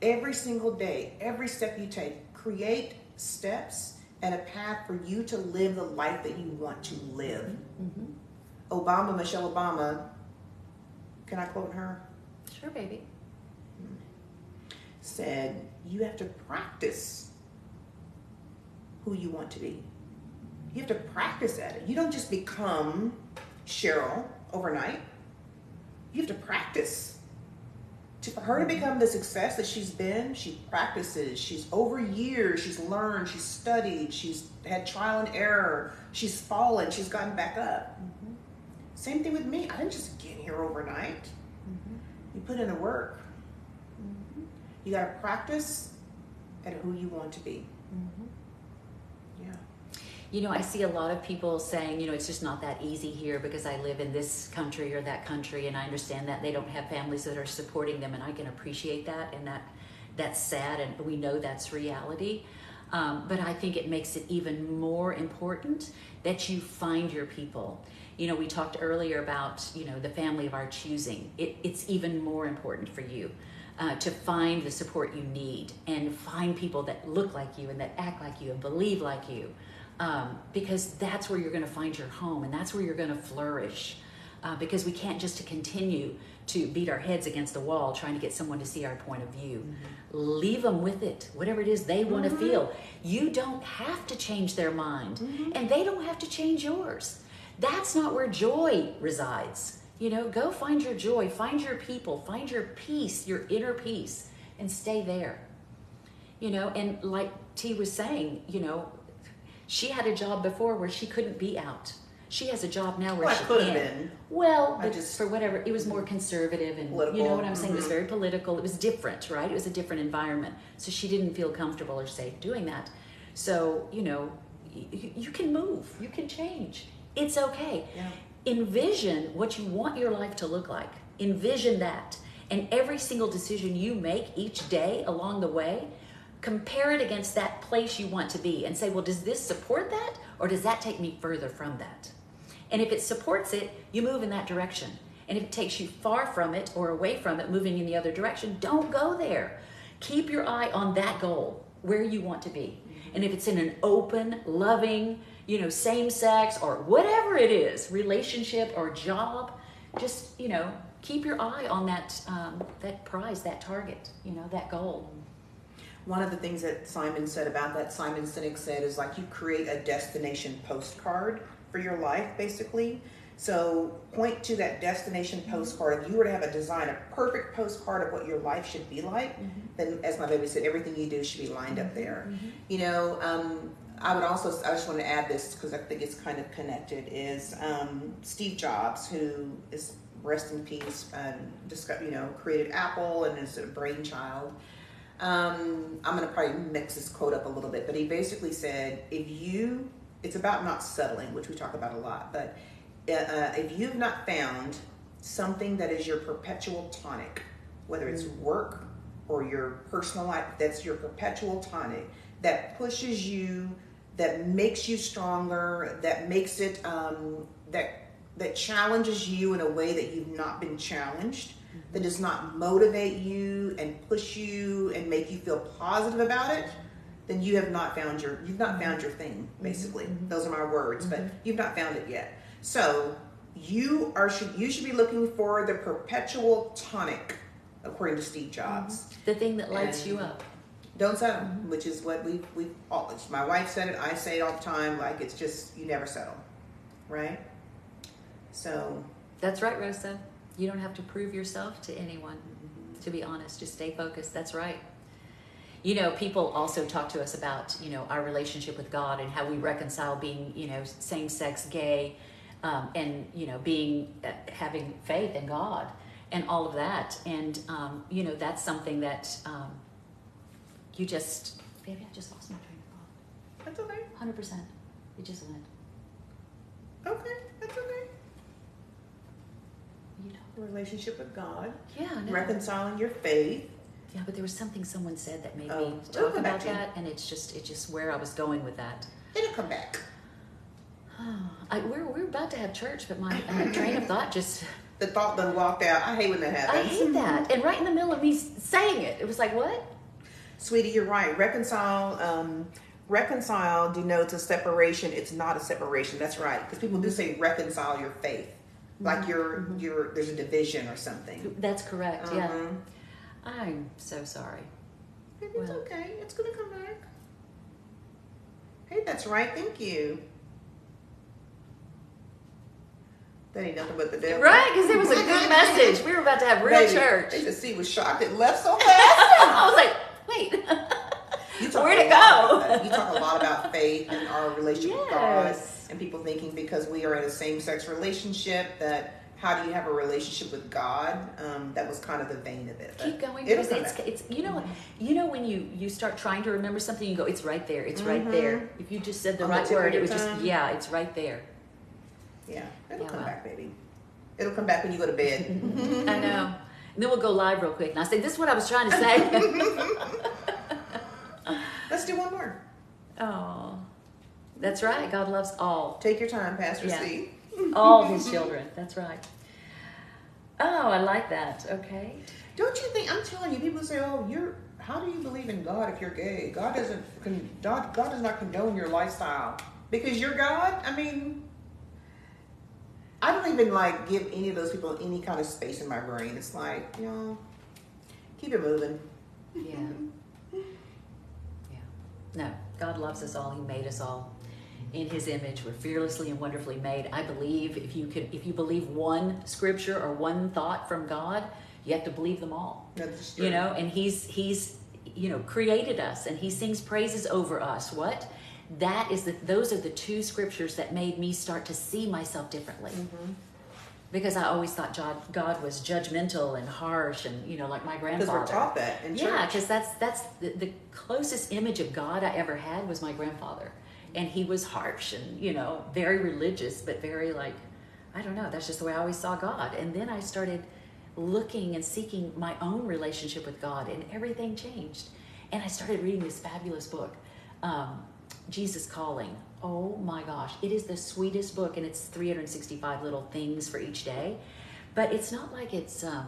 every single day, every step you take, create steps and a path for you to live the life that you want to live. Michelle Obama, can I quote her? Sure, baby. Said, you have to practice who you want to be. You have to practice at it. You don't just become Cheryl overnight. You have to practice. For her to become the success that she's been, she practices. She's over years, she's learned, she's studied, she's had trial and error, she's fallen, she's gotten back up. Same thing with me. I didn't just get here overnight. You put in the work. You got to practice at who you want to be. Yeah. I see a lot of people saying, it's just not that easy here because I live in this country or that country, and I understand that they don't have families that are supporting them, and I can appreciate that, and that's sad, and we know that's reality. But I think it makes it even more important that you find your people. We talked earlier about, the family of our choosing. It's even more important for you to find the support you need and find people that look like you and that act like you and believe like you. Because that's where you're going to find your home, and that's where you're going to flourish. Because we can't just continue to beat our heads against the wall trying to get someone to see our point of view. Leave them with it, whatever it is they want to feel. You don't have to change their mind, and they don't have to change yours. That's not where joy resides. Go find your joy, find your people, find your peace, your inner peace, and stay there. And like T was saying, she had a job before where she couldn't be out. She has a job now where she could can. have been. Well, for whatever, it was more conservative, and political. You know what I'm saying? It was very political. It was different, right? It was a different environment. So she didn't feel comfortable or safe doing that. So, you can move, you can change. It's okay. Yeah. Envision what you want your life to look like. Envision that. And every single decision you make each day along the way, compare it against that place you want to be and say, well, does this support that, or does that take me further from that? And if it supports it, you move in that direction. And if it takes you far from it or away from it, moving in the other direction, don't go there. Keep your eye on that goal, where you want to be. And if it's in an open, loving, same sex or whatever it is, relationship or job, just, keep your eye on that prize, that target, that goal. One of the things that Simon said about that, Simon Sinek said, is like you create a destination postcard for your life, basically. So point to that destination postcard. If you were to have a design, a perfect postcard of what your life should be like, then as my baby said, everything you do should be lined up there. I just want to add this because I think it's kind of connected, is Steve Jobs, who is, rest in peace, created Apple and is a brainchild. I'm going to probably mix this quote up a little bit, but he basically said, it's about not settling, which we talk about a lot, but if you've not found something that is your perpetual tonic, whether it's work or your personal life, that's your perpetual tonic, that pushes you, that makes you stronger, that makes it, that challenges you in a way that you've not been challenged, that does not motivate you and push you and make you feel positive about it, then you've not found your thing, basically. Those are my words, but you've not found it yet. So you should be looking for the perpetual tonic, according to Steve Jobs. The thing that lights you up. Don't settle, which is what we've always, my wife said it, I say it all the time, like it's just, you never settle, right? So. That's right, Rosa. You don't have to prove yourself to anyone, to be honest. Just stay focused. That's right. You know, people also talk to us about, you know, our relationship with God and how we reconcile being, you know, same-sex gay, and, you know, having faith in God and all of that. And, you know, that's something that baby, I just lost my train of thought. That's okay. 100%. It just went. Okay, that's okay. You know. Relationship with God. Yeah. No. Reconciling your faith. Yeah, but there was something someone said that made me talk about that, and it's just where I was going with that. It'll come back. We're about to have church, but my train of thought just... The thought done walked out. I hate when that happens. I hate that. And right in the middle of me saying it, it was like, what? Sweetie, you're right. Reconcile denotes a separation. It's not a separation. That's right. Because people do say reconcile your faith. Like there's a division or something. That's correct, yeah. I'm so sorry. Maybe it's okay. It's going to come back. Hey, that's right. Thank you. That ain't nothing but the devil. Right, because it was a good message. We were about to have real church. They just was shocked it left so fast. I was like, wait, where'd it go? You talk a lot about faith and our relationship with God, and people thinking because we are in a same-sex relationship that how do you have a relationship with God? That was kind of the vein of it. Keep going, because it's you know when you start trying to remember something, you go, it's right there, it's right there. If you just said the right word, it was just it's right there. Yeah, it'll come back, baby. It'll come back when you go to bed. I know. And then we'll go live real quick. And I say, this is what I was trying to say. Let's do one more. Oh, that's right. God loves all. Take your time, Pastor C. All his children. That's right. Oh, I like that. Okay. Don't you think, I'm telling you, people say, oh, how do you believe in God if you're gay? God does not condone your lifestyle. Because you're God? I mean, I don't even give any of those people any kind of space in my brain. It's like, keep it moving. Yeah. Yeah. No, God loves us all. He made us all in his image. We're fearlessly and wonderfully made. I believe if you believe one scripture or one thought from God, you have to believe them all. That's true. And he's created us, and he sings praises over us. What? Those are the two scriptures that made me start to see myself differently. Because I always thought God was judgmental and harsh, and like my grandfather. Because we're taught that in church. Yeah, because that's the closest image of God I ever had was my grandfather, and he was harsh and very religious, but very I don't know. That's just the way I always saw God. And then I started looking and seeking my own relationship with God, and everything changed. And I started reading this fabulous book. Jesus Calling. Oh my gosh, it is the sweetest book, and it's 365 little things for each day. But it's not like it's not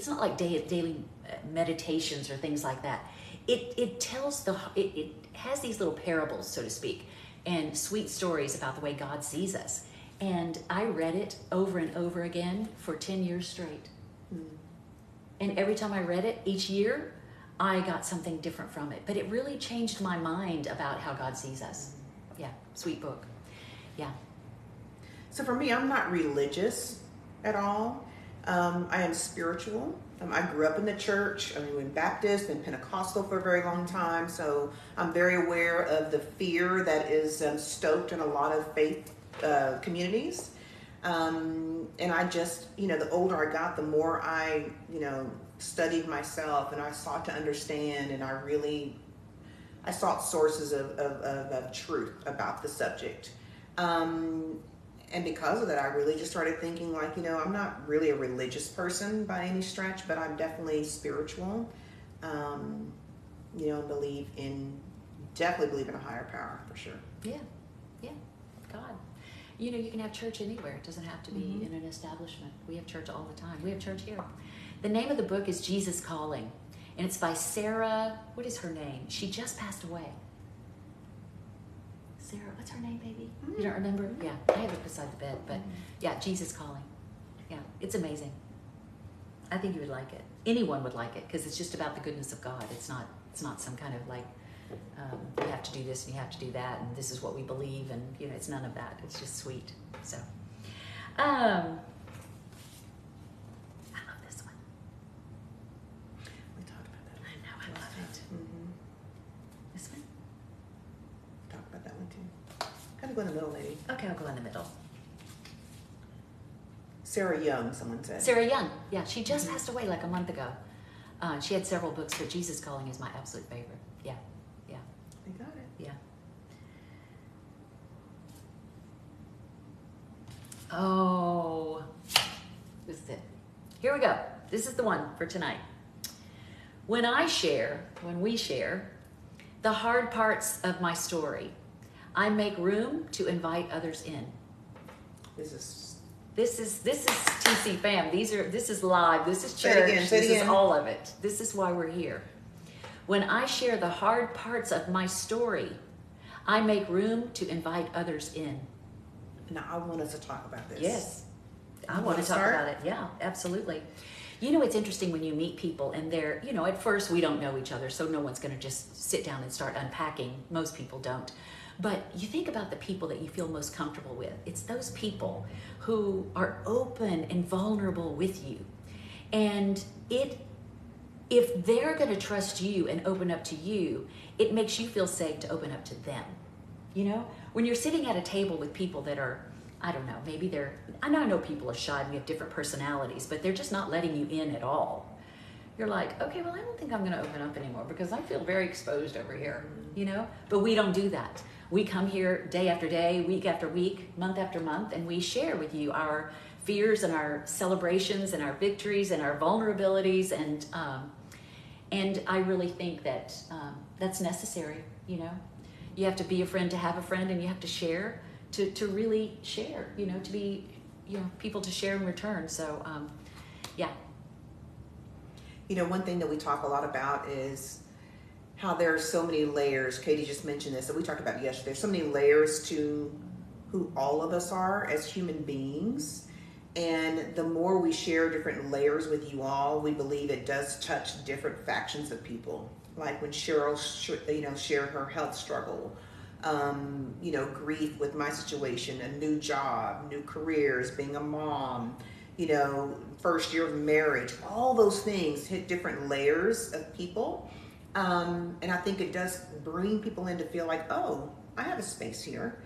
like daily meditations or things like that. It tells it has these little parables, so to speak, and sweet stories about the way God sees us. And I read it over and over again for 10 years straight. And every time I read it, each year, I got something different from it. But it really changed my mind about how God sees us. Yeah, sweet book. Yeah. So for me, I'm not religious at all. I am spiritual. I grew up in the church. I've been Baptist and Pentecostal for a very long time. So I'm very aware of the fear that is stoked in a lot of faith communities. And I just, the older I got, the more I, studied myself and I sought to understand, and I sought sources of truth about the subject. And because of that, I really just started thinking like, I'm not really a religious person by any stretch, but I'm definitely spiritual. Definitely believe in a higher power for sure. Yeah, yeah, God. You can have church anywhere. It doesn't have to be in an establishment. We have church all the time. We have church here. The name of the book is Jesus Calling, and it's by Sarah. What is her name? She just passed away. Sarah, what's her name, baby? You don't remember? Yeah, I have it beside the bed, but yeah, Jesus Calling. Yeah, it's amazing. I think you would like it. Anyone would like it because it's just about the goodness of God. It's not some kind of like you have to do this and you have to do that and this is what we believe, and it's none of that. It's just sweet. So I love this one. We talked about that. I know, I love it. This one? Talk about that one too. Kind of go in the middle, lady. Okay, I'll go in the middle. Sarah Young, someone said. Sarah Young. Yeah, she just passed away like a month ago. She had several books, but Jesus Calling is my absolute favorite. Yeah, yeah. I got it. Yeah. Oh, this is it. Here we go. This is the one for tonight. When we share the hard parts of my story, I make room to invite others in. This is TCFAM. This is live. This is church. Say it again. This is all of it. This is why we're here. When I share the hard parts of my story, I make room to invite others in. Now, I want us to talk about this. Yes. I You want to talk start? about it. Yeah, absolutely. It's interesting when you meet people and they're, at first we don't know each other, so no one's going to just sit down and start unpacking. Most people don't. But you think about the people that you feel most comfortable with. It's those people who are open and vulnerable with you. And if they're going to trust you and open up to you, it makes you feel safe to open up to them. When you're sitting at a table with people that are, I don't know, maybe I know people are shy and we have different personalities, but they're just not letting you in at all. You're like, okay, well, I don't think I'm going to open up anymore because I feel very exposed over here, But we don't do that. We come here day after day, week after week, month after month, and we share with you our fears and our celebrations and our victories and our vulnerabilities. And I really think that that's necessary, You have to be a friend to have a friend, and you have to share to really share, to be, people to share in return. So, yeah. One thing that we talk a lot about is how there are so many layers. Katie just mentioned this, that we talked about yesterday. There's so many layers to who all of us are as human beings. And the more we share different layers with you all, we believe it does touch different factions of people. Like when Cheryl, shared her health struggle, grief with my situation, a new job, new careers, being a mom, first year of marriage, all those things hit different layers of people. And I think it does bring people in to feel like, oh, I have a space here.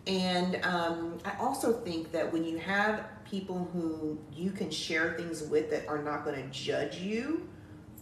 And I also think that when you have people who you can share things with that are not going to judge you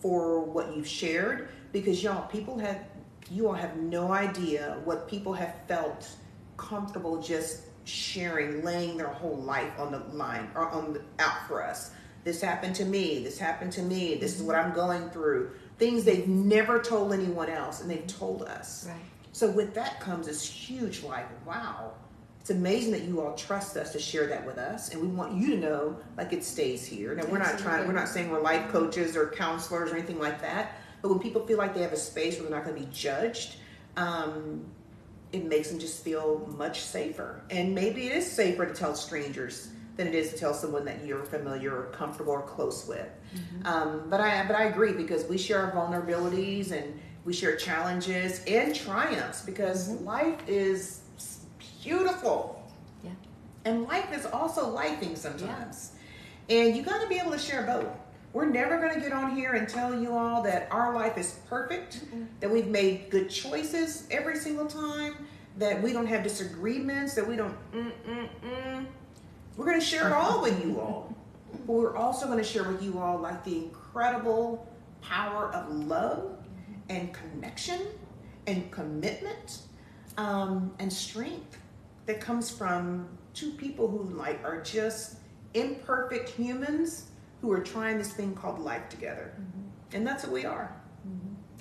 for what you've shared, because you all have no idea what people have felt comfortable just sharing, laying their whole life on the line or out for us. This happened to me. This happened to me. This is what I'm going through. Things they've never told anyone else, and they've told us. Right. So with that comes this huge, wow, it's amazing that you all trust us to share that with us, and we want you to know, it stays here. Now, we're not saying we're life coaches or counselors or anything like that, but when people feel like they have a space where they're not going to be judged, it makes them just feel much safer. And maybe it is safer to tell strangers than it is to tell someone that you're familiar or comfortable or close with. But I agree, because we share our vulnerabilities and we share challenges and triumphs, because life is beautiful. Yeah. And life is also lifing sometimes. Yeah. And you got to be able to share both. We're never going to get on here and tell you all that our life is perfect, that we've made good choices every single time, that we don't have disagreements, that we don't We're going to share it all with you all. But we're also going to share with you all like the incredible power of love and connection and commitment and strength that comes from two people who like are just imperfect humans who are trying this thing called life together. And that's what we are.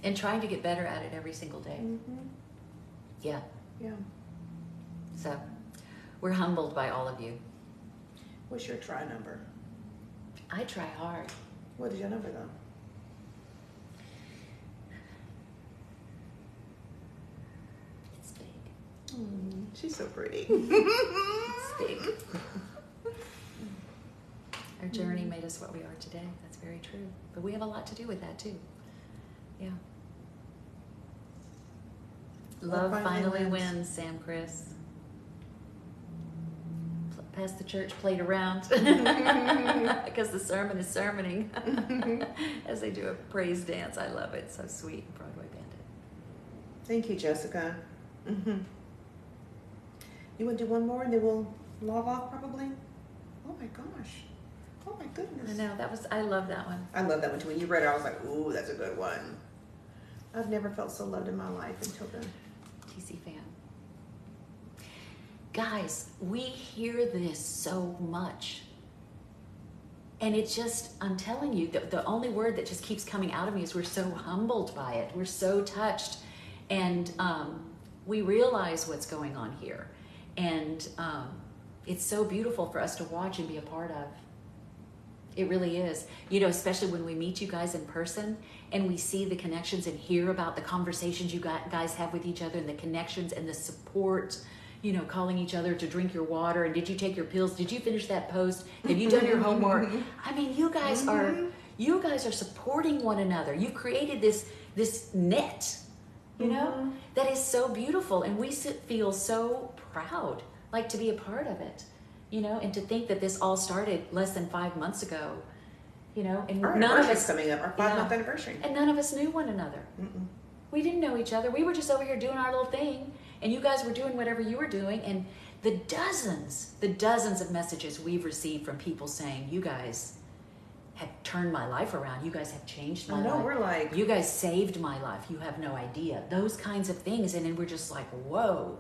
And trying to get better at it every single day. Yeah. Yeah. So we're humbled by all of you. What's your try number? I try hard. What is your number though? It's big. She's so pretty. It's big. Our journey made us what we are today. That's very true. But we have a lot to do with that too. Yeah. Love finally wins, Sam Chris. Pass the church plate around because the sermon is sermoning as they do a praise dance. I love it. So sweet. Broadway Bandit. Thank you, Jessica. You want to do one more and then we'll log off probably? Oh my gosh. Oh my goodness. I know. I love that one. I love that one too. When you read it, I was like, ooh, that's a good one. I've never felt so loved in my life until then. TCFAM. Guys, we hear this so much. And it's just, I'm telling you, the only word that just keeps coming out of me is we're so humbled by it. We're so touched. And we realize what's going on here. And it's so beautiful for us to watch and be a part of. It really is. You know, especially when we meet you guys in person and we see the connections and hear about the conversations you guys have with each other and the connections and the support, you know, calling each other to drink your water. And did you take your pills? Did you finish that post? Have you done your homework? I mean, you guys are supporting one another. You created this net, you know, that is so beautiful. And we feel so proud, like to be a part of it. You know, and to think that this all started less than 5 months ago, you know, and our none of us coming up, our 5-month anniversary, and none of us knew one another. We didn't know each other. We were just over here doing our little thing, and you guys were doing whatever you were doing. And the dozens of messages we've received from people saying, "You guys have turned my life around. You guys have changed my life. I know, we're like, you guys saved my life. You have no idea." Those kinds of things, and then we're just like, "Whoa."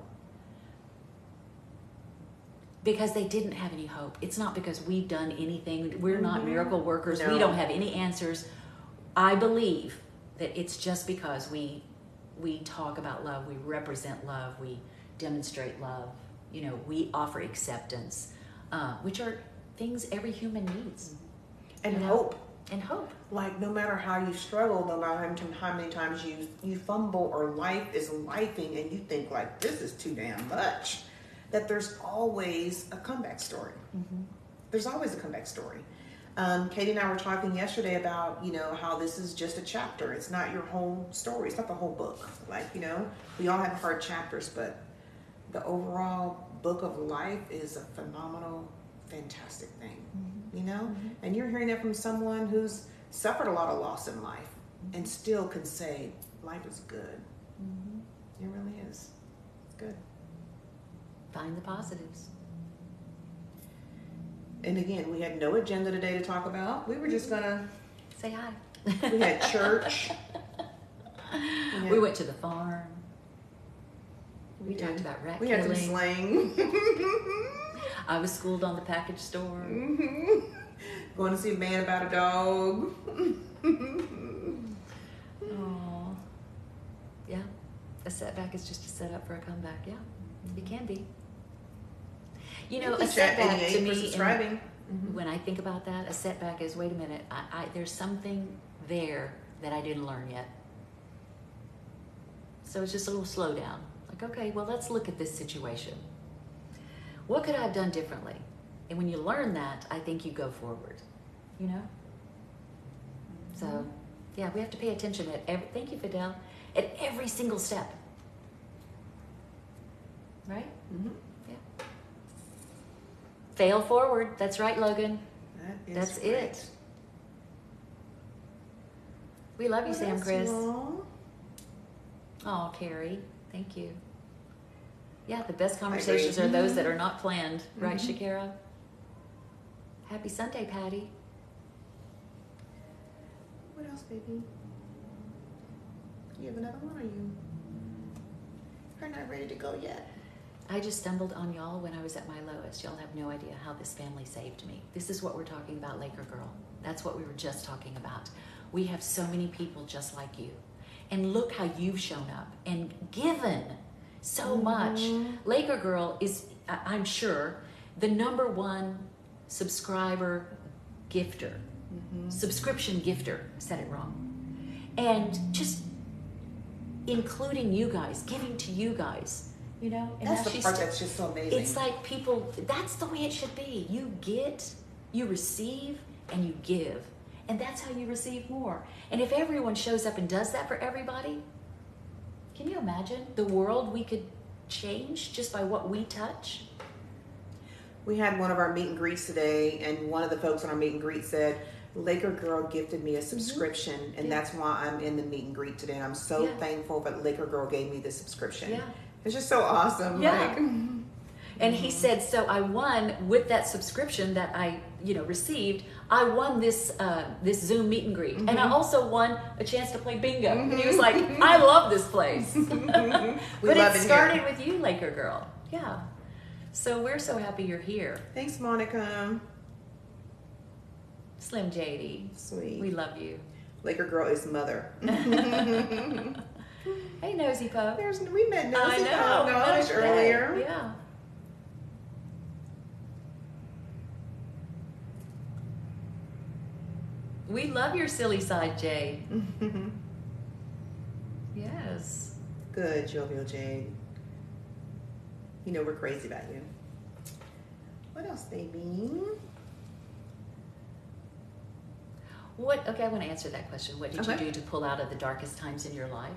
Because they didn't have any hope. It's not because we've done anything. We're not miracle workers. No. We don't have any answers. I believe that it's just because we talk about love, we represent love, we demonstrate love. You know, we offer acceptance, which are things every human needs. and hope. And hope. Like no matter how you struggle, no matter how many times you fumble or life is lifing and you think like this is too damn much, that there's always a comeback story. There's always a comeback story. Katie and I were talking yesterday about, you know, how this is just a chapter. It's not your whole story. It's not the whole book. Like, you know, we all have hard chapters, but the overall book of life is a phenomenal, fantastic thing, you know? And you're hearing that from someone who's suffered a lot of loss in life and still can say, life is good. It really is. It's good. Find the positives. And again, we had no agenda today to talk about. We were just gonna say hi. We had church. We went to the farm. We talked about rat We killing. had some slang. I was schooled on the package store. Going to see a man about a dog. Oh, yeah. A setback is just a setup for a comeback. Yeah, it can be. You know, a setback to me, when I think about that, a setback is, wait a minute, there's something there that I didn't learn yet. So it's just a little slowdown. Like, okay, well, let's look at this situation. What could I have done differently? And when you learn that, I think you go forward, you know? So, yeah, we have to pay attention thank you, Fidel, at every single step. Right? Yeah. Fail forward. That's right, Logan. That's great. it. We love you, Sam Chris. Oh, Carrie. Thank you. Yeah, the best conversations are those that are not planned. Right, Shakira? Happy Sunday, Patty. What else, baby? You have another one, or you're not ready to go yet? I just stumbled on y'all when I was at my lowest. Y'all have no idea how this family saved me. This is what we're talking about, Laker Girl. That's what we were just talking about. We have so many people just like you. And look how you've shown up and given so much. Laker Girl is, I'm sure, the #1 subscriber gifter. Subscription gifter. I said it wrong. And just including you guys, giving to you guys, you know? And that's the part that's just so amazing. It's like people, that's the way it should be. You get, you receive, and you give. And that's how you receive more. And if everyone shows up and does that for everybody, can you imagine the world we could change just by what we touch? We had one of our meet and greets today, and one of the folks on our meet and greet said, Laker Girl gifted me a subscription, and that's why I'm in the meet and greet today. And I'm so thankful that Laker Girl gave me the subscription. Yeah. It's just so awesome. Yeah. And he said, so I won with that subscription that I, received. I won this this Zoom meet and greet, and I also won a chance to play bingo. And he was like, I love this place. But it started with you, Laker Girl. Yeah. So we're so happy you're here. Thanks, Monica. Slim JD. Sweet. We love you. Laker Girl is mother. Hey, Nosy Poe. We met Nosy Poe earlier. Yeah. We love your silly side, Jade. Yes. Good, Jovial Jade. You know we're crazy about you. What else, baby? Okay, I want to answer that question. What did you do to pull out of the darkest times in your life?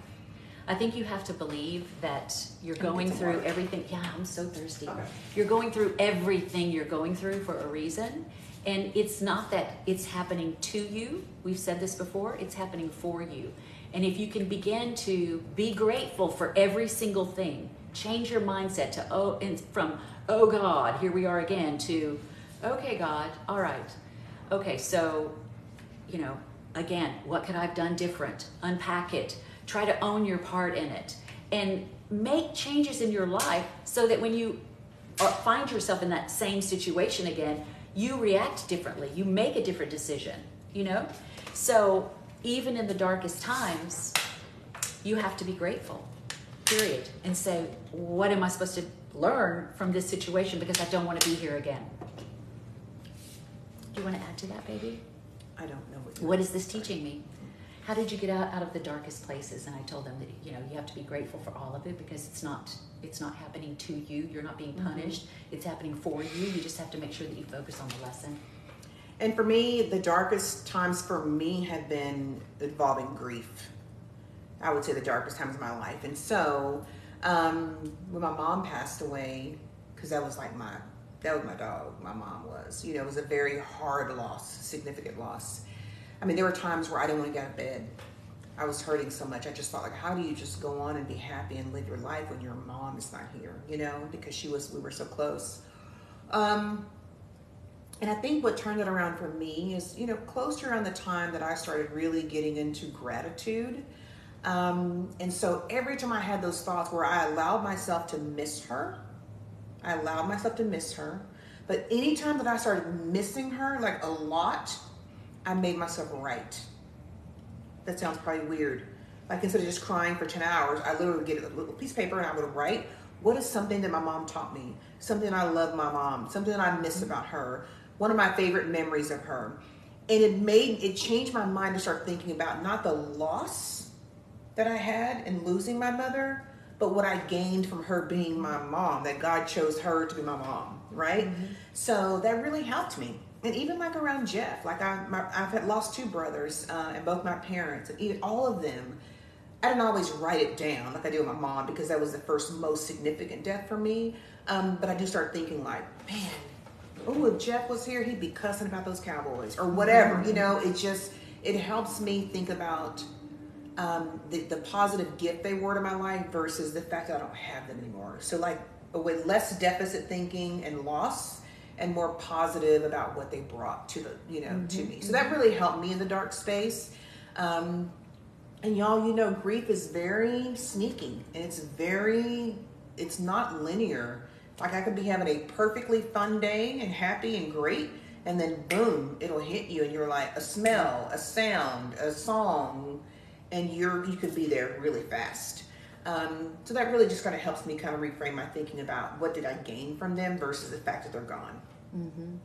I think you have to believe that you're going through everything. Yeah, I'm so thirsty. Okay. You're going through everything you're going through for a reason. And it's not that it's happening to you. We've said this before. It's happening for you. And if you can begin to be grateful for every single thing, change your mindset to, from, oh God, here we are again, to, okay, God, all right. Okay, so, again, what could I have done different? Unpack it. Try to own your part in it. And make changes in your life so that when you find yourself in that same situation again, you react differently. You make a different decision, So even in the darkest times, you have to be grateful, period. And say, what am I supposed to learn from this situation because I don't want to be here again? Do you want to add to that, baby? I don't know. What is this teaching me? How did you get out of the darkest places? And I told them that, you have to be grateful for all of it because it's not happening to you. You're not being punished. It's happening for you. You just have to make sure that you focus on the lesson. And for me, the darkest times for me have been involving grief. I would say the darkest times of my life. And so when my mom passed away, because that was my dog, my mom was, it was a very hard loss, significant loss. I mean, there were times where I didn't want to get out of bed. I was hurting so much. I just thought, how do you just go on and be happy and live your life when your mom is not here, because we were so close. And I think what turned it around for me is, close to around the time that I started really getting into gratitude. And so every time I had those thoughts where I allowed myself to miss her, but anytime that I started missing her, like a lot, I made myself right. That sounds probably weird. Like instead of just crying for 10 hours, I literally would get a little piece of paper and I would write, what is something that my mom taught me? Something I love my mom, something that I miss about her, one of my favorite memories of her. And it changed my mind to start thinking about not the loss that I had in losing my mother, but what I gained from her being my mom, that God chose her to be my mom, right? So that really helped me. And even like around Jeff, like I've had lost 2 brothers and both my parents, and even all of them, I didn't always write it down like I do with my mom because that was the first most significant death for me. But I do start thinking like, man, if Jeff was here, he'd be cussing about those Cowboys or whatever. It helps me think about the positive gift they were to my life versus the fact that I don't have them anymore. So like with less deficit thinking and loss, and more positive about what they brought to the, to me. So that really helped me in the dark space. And y'all, grief is very sneaky, and it's not linear. Like, I could be having a perfectly fun day and happy and great, and then boom, it'll hit you, and you're like, a smell, a sound, a song, and you could be there really fast. So that really just kind of helps me kind of reframe my thinking about what did I gain from them versus the fact that they're gone. Mm-hmm.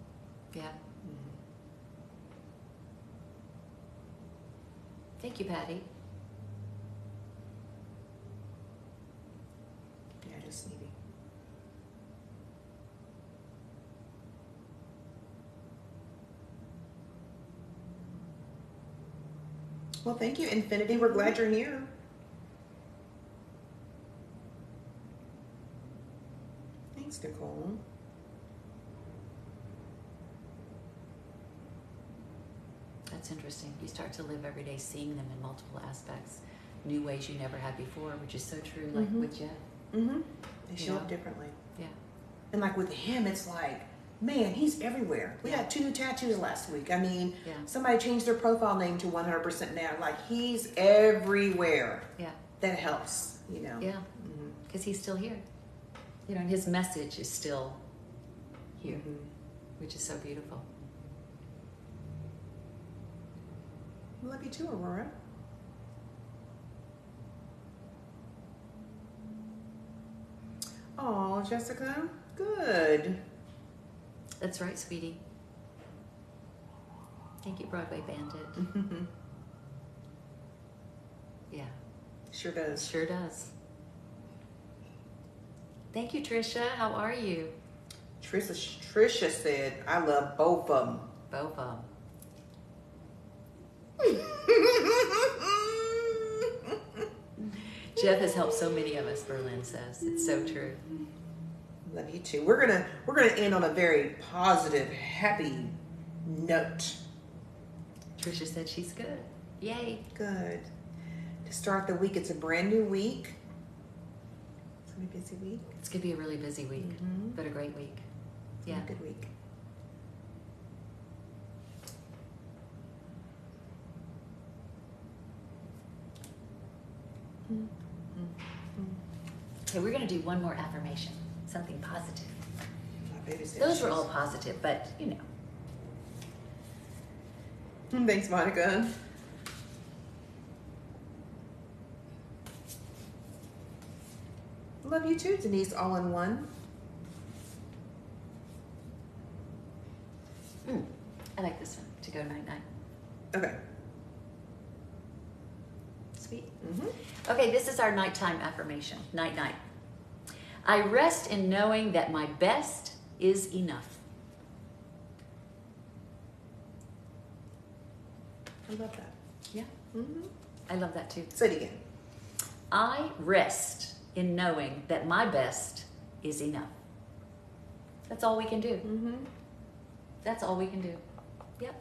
Yeah. Thank you, Patty. Yeah, just sneaky. Well, thank you, Infinity. We're glad you're here. Thanks, Nicole. That's interesting. You start to live every day seeing them in multiple aspects, new ways you never had before, which is so true, like with Jeff. Mm-hmm. They show up differently. Yeah. And like with him, it's like, man, he's everywhere. We got 2 new tattoos last week. I mean, somebody changed their profile name to 100% now. Like, he's everywhere. Yeah. That helps, Yeah. Because he's still here. And his message is still here, which is so beautiful. Love you too, Aurora. Oh, Jessica, good. That's right, sweetie. Thank you, Broadway Bandit. Yeah. Sure does. Sure does. Thank you, Trisha. How are you? Trisha said, I love both of them. Both of them. Jeff has helped so many of us, Berlin says. It's so true. Love you too. We're gonna end on a very positive, happy note. Trisha said she's good. Yay. Good. To start the week, it's a brand new week. It's gonna be a busy week. It's gonna be a really busy week, but a great week. Yeah. A good week. Okay, we're going to do one more affirmation, something positive. My baby said Those were all positive, but Thanks, Monica. Love you too, Denise, all in one. I like this one, to go night-night. Okay. Sweet. Okay, this is our nighttime affirmation. Night-night. I rest in knowing that my best is enough. I love that. Yeah. I love that too. Say it again. I rest in knowing that my best is enough. That's all we can do. That's all we can do. Yep.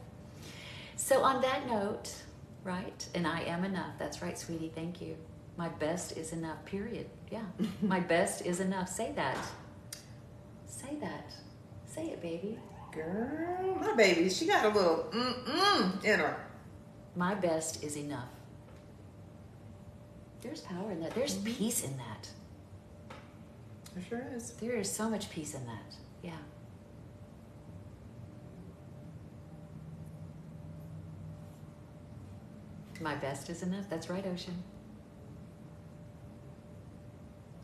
So on that note, right, and I am enough. That's right, sweetie. Thank you. My best is enough, period. Yeah. My best is enough. Say that. Say that. Say it, baby. Girl, my baby, she got a little in her. My best is enough. There's power in that. There's peace in that. There sure is. There is so much peace in that. Yeah. My best is enough. That's right, Ocean.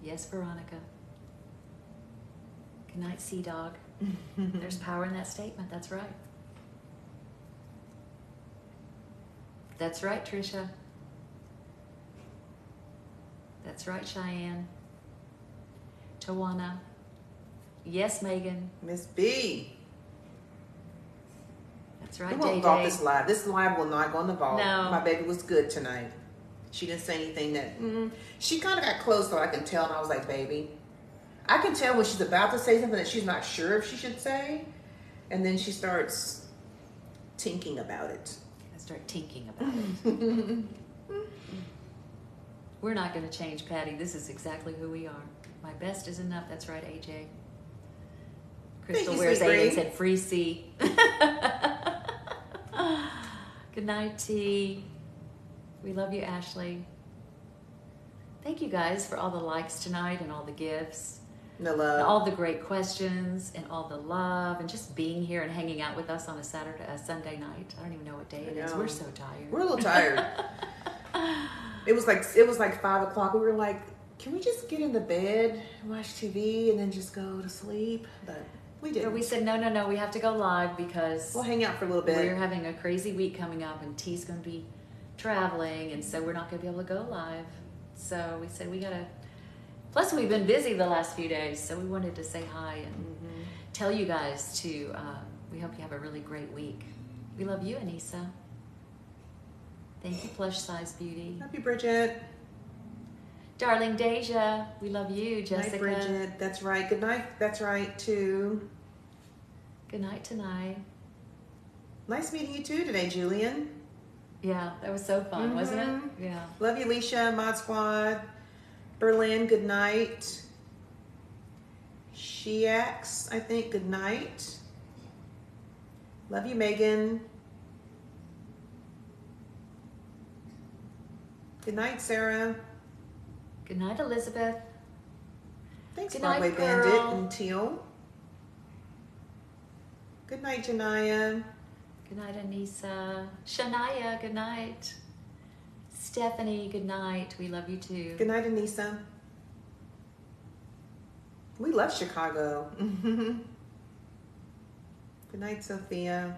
Yes, Veronica. Good night, Sea Dog. There's power in that statement. That's right. That's right, Trisha. That's right, Cheyenne. Tawana. Yes, Megan. Miss B. That's right, We won't vault this live. This live will not go in the vault. No. My baby was good tonight. She didn't say anything that... She kind of got close so I can tell, and I was like, baby. I can tell when she's about to say something that she's not sure if she should say, and then she starts thinking about it. I start thinking about it. We're not going to change, Patty. This is exactly who we are. My best is enough. That's right, AJ. Crystal you, wears sweet A and Bree. said free C. Good night, T. We love you, Ashley. Thank you guys for all the likes tonight and all the gifts. No And love. all the great questions and all the love and just being here and hanging out with us on a Sunday night. I don't even know what day it is. know. We're so tired. We're a little tired. It was like 5 o'clock. We were like, can we just get in the bed, watch TV, and then just go to sleep? But we didn't. But we said, no, we have to go live because We'll hang out for a little bit. we're having a crazy week coming up and T's going to be traveling, and so we're not going to be able to go live. So we said we got to, plus we've been busy the last few days, so we wanted to say hi and tell you guys to, we hope you have a really great week. We love you, Anissa. Thank you, Plush Size Beauty. Love you, Bridget. Darling Deja, we love you. Good Jessica. night, Bridget. That's right. Good night. That's right, too. Good night tonight. Nice meeting you, too, today, Julian. Yeah, that was so fun, wasn't it? Yeah. Love you, Alicia, Mod Squad. Berlin, good night. Shiax, I think, good night. Love you, Megan. Good night, Sarah. Good night, Elizabeth. Thanks, Good night, Broadway Pearl. Bandit and Teal. Good night, Janaya. Good night, Anissa. Shania, good night. Stephanie, good night. We love you too. Good night, Anissa. We love Chicago. Good night, Sophia.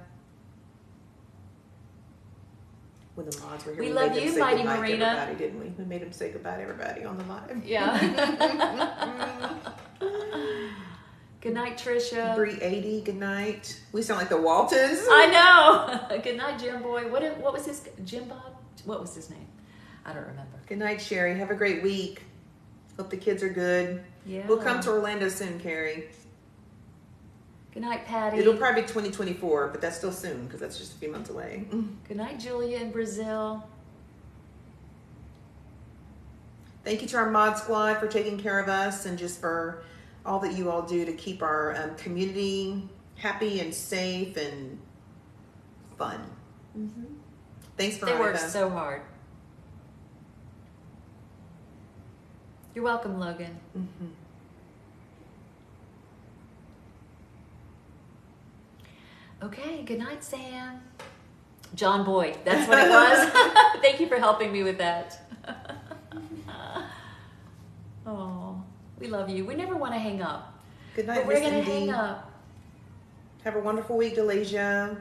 When the mods were here, We made love them you, say Mighty goodnight to Marina. everybody, didn't we? We made them say goodbye to everybody on the live. Yeah. Good night, Trisha. Bree 80, good night. We sound like the Waltons. I know. Good night, Jim Boy. What was his Jim Bob? What was his name? I don't remember. Good night, Sherry. Have a great week. Hope the kids are good. Yeah. We'll come to Orlando soon, Carrie. Good night, Patty. It'll probably be 2024, but that's still soon because that's just a few months away. Good night, Julia in Brazil. Thank you to our mod squad for taking care of us and just for all that you all do to keep our community happy and safe and fun. Thanks, They Veronica. work so hard. You're welcome, Logan. Okay, good night, Sam. John Boyd, that's what it was. Thank you for helping me with that. Oh, we love you. We never want to hang up. Good night, But we're Miss going to Indy. hang up. Have a wonderful week, Delasia,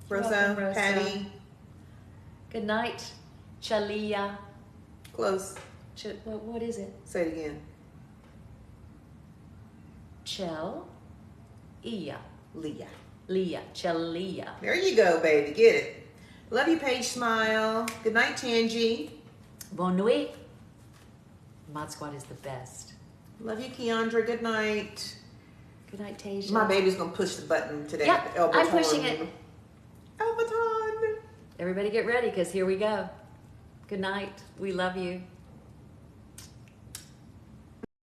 Rosa, welcome, Rosa. Patty. Good night, Chalia. Close. What is it? Say it again. Iya. Leah. Leah. Chalia. There you go, baby. Get it. Love you, Paige Smile. Good night, Tangi. Bonne nuit. Mod Squad is the best. Love you, Keandra. Good night. Good night, Tasia. My baby's going to push the button today. Yep, El I'm Baton. pushing it. El Baton. Everybody get ready because here we go. Good night. We love you.